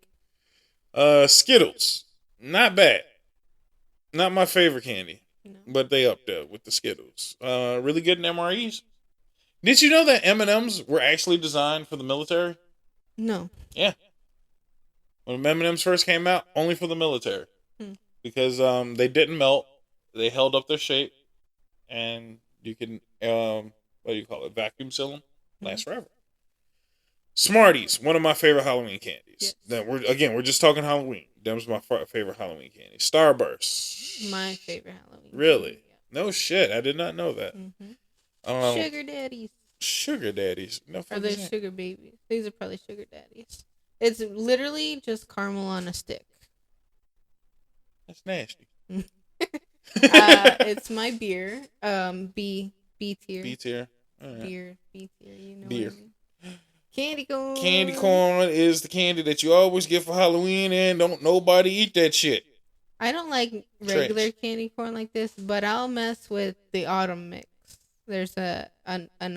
Skittles. Not bad. Not my favorite candy. No. But they up there with the Skittles. Really good in MREs. Did you know that M&Ms were actually designed for the military? No. Yeah. When M&Ms first came out, only for the military. Because they didn't melt. They held up their shape. And you can, what do you call it? Vacuum seal them. Last forever. Smarties, one of my favorite Halloween candies. Yes. Then we're just talking Halloween. That was my favorite Halloween candy. Starburst. My favorite Halloween. Really? Candy, No shit. I did not know that. Sugar daddies. Sugar daddies. No Or fuck they're is that? sugar babies. These are probably sugar daddies. It's literally just caramel on a stick. That's nasty. It's my beer. B tier. B tier. All right. Beer. B tier. You know. Beer. What I mean. Candy corn. Candy corn is the candy that you always get for Halloween, and don't nobody eat that shit. I don't like regular candy corn like this, but I'll mess with the autumn mix. There's an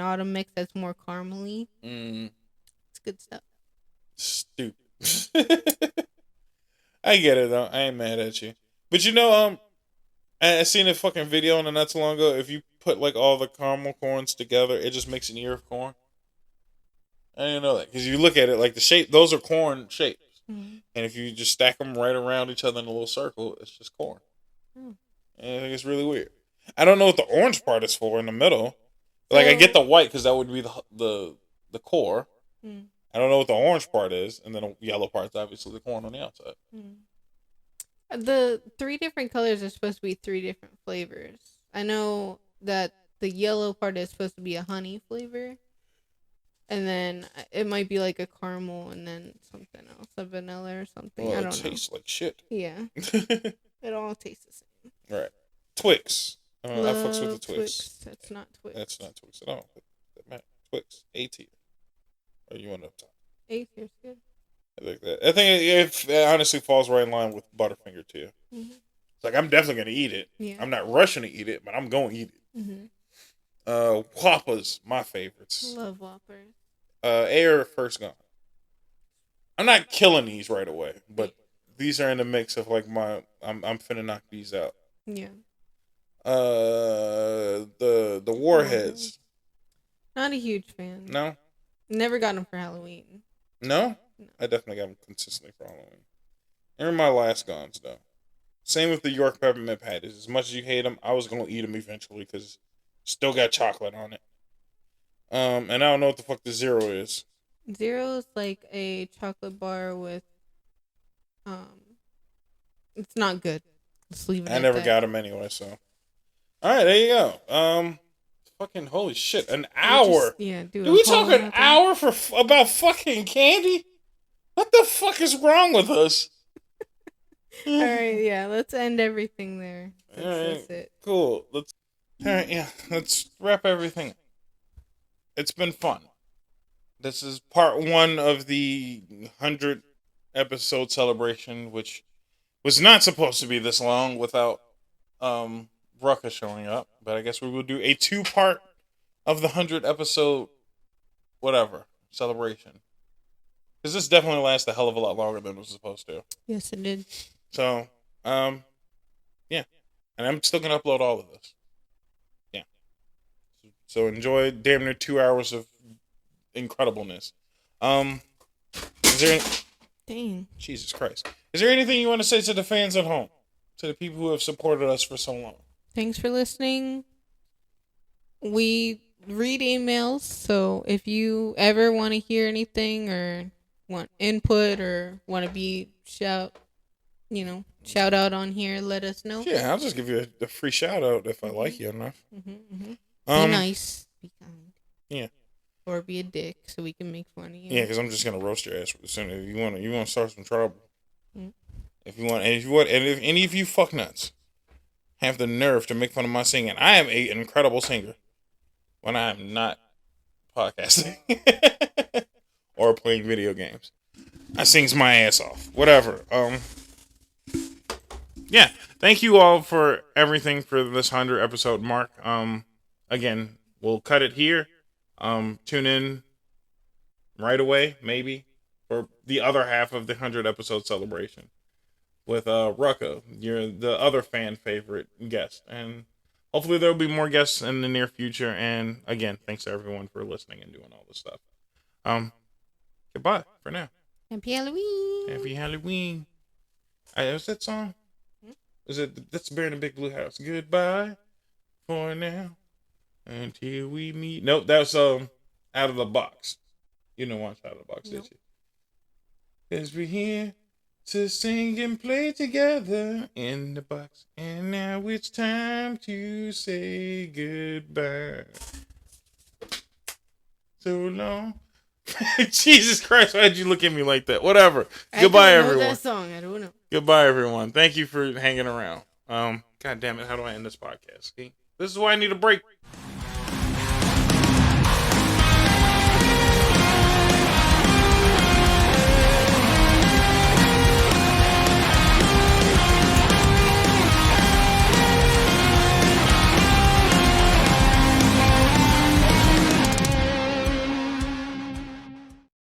autumn mix that's more caramely. It's good stuff. Stupid. I get it though. I ain't mad at you. But you know, I seen a fucking video on it not too long ago. If you put like all the caramel corns together, it just makes an ear of corn. I didn't know that because you look at it like the shape; those are corn shapes, and if you just stack them right around each other in a little circle, it's just corn. And I think it's really weird. I don't know what the orange part is for in the middle. Like I get the white because that would be the core. I don't know what the orange part is, and then the yellow part's obviously the corn on the outside. The 3 different colors are supposed to be 3 different flavors. I know that the yellow part is supposed to be a honey flavor. And then it might be like a caramel and then something else, a vanilla or something. Well, I don't know. It tastes like shit. Yeah. It all tastes the same. Right. Twix. I fucks with the Twix. That's not Twix. That's not Twix at all. Twix. A tier. Or you want up top? A tier's good. I like that. I think it honestly falls right in line with Butterfinger too. It's like I'm definitely gonna eat it. Yeah. I'm not rushing to eat it, but I'm gonna eat it. Whoppers, my favorites. Love Whoppers. Air first gone. I'm not killing these right away, but these are in the mix of like I'm finna knock these out. Yeah. The Warheads. Not a huge fan. No. Never got them for Halloween. No? I definitely got them consistently for Halloween. They're my last guns though. Same with the York peppermint patties. As much as you hate them, I was gonna eat them eventually because still got chocolate on it. And I don't know what the fuck the Zero is. Zero is like a chocolate bar with, it's not good. Let's leave it. I never got them anyway, so. All right, there you go. Fucking holy shit, an hour. Do we talk an hour for about fucking candy? What the fuck is wrong with us? All right, yeah, let's end everything there. That's it. Cool. Let's wrap everything up. It's been fun. This is part 1 of the 100 episode celebration, which was not supposed to be this long without Rucka showing up. But I guess we will do a 2-part of the 100 episode whatever celebration. Because this definitely lasts a hell of a lot longer than it was supposed to. Yes, it did. So, yeah. And I'm still going to upload all of this. Yeah. So enjoy damn near 2 hours of incredibleness. Is there Dang. Jesus Christ. Is there anything you want to say to the fans at home? to the people who have supported us for so long. Thanks for listening. We read emails, so if you ever want to hear anything or want input or want to be shout out on here, let us know. Yeah, I'll just give you a free shout out if I like you enough. Be nice, be kind. Yeah. Or be a dick so we can make fun of you. Yeah, because I'm just gonna roast your ass soon. If you want to start some trouble. Mm. If any of you fucknuts have the nerve to make fun of my singing, I am an incredible singer when I am not podcasting or playing video games. I sings my ass off. Whatever. Yeah. Thank you all for everything for this 100 episode mark. Again, we'll cut it here. Tune in right away, maybe, for the other half of the 100 episode celebration with Rucka, you're the other fan favorite guest, and hopefully there'll be more guests in the near future. And again, thanks to everyone for listening and doing all this stuff. Goodbye for now. Happy Halloween. Happy Halloween. What's that song? Is it that's Bear in the Big Blue House? Goodbye for now until we meet. Nope, that's Out of the Box. You didn't watch Out of the Box, did you? Because we're here to sing and play together in the box. And now it's time to say goodbye. So long. Jesus Christ, why'd you look at me like that? Whatever. Goodbye, everyone. That song. I don't know. Goodbye, everyone. Thank you for hanging around. God damn it, how do I end this podcast? See? This is why I need a break.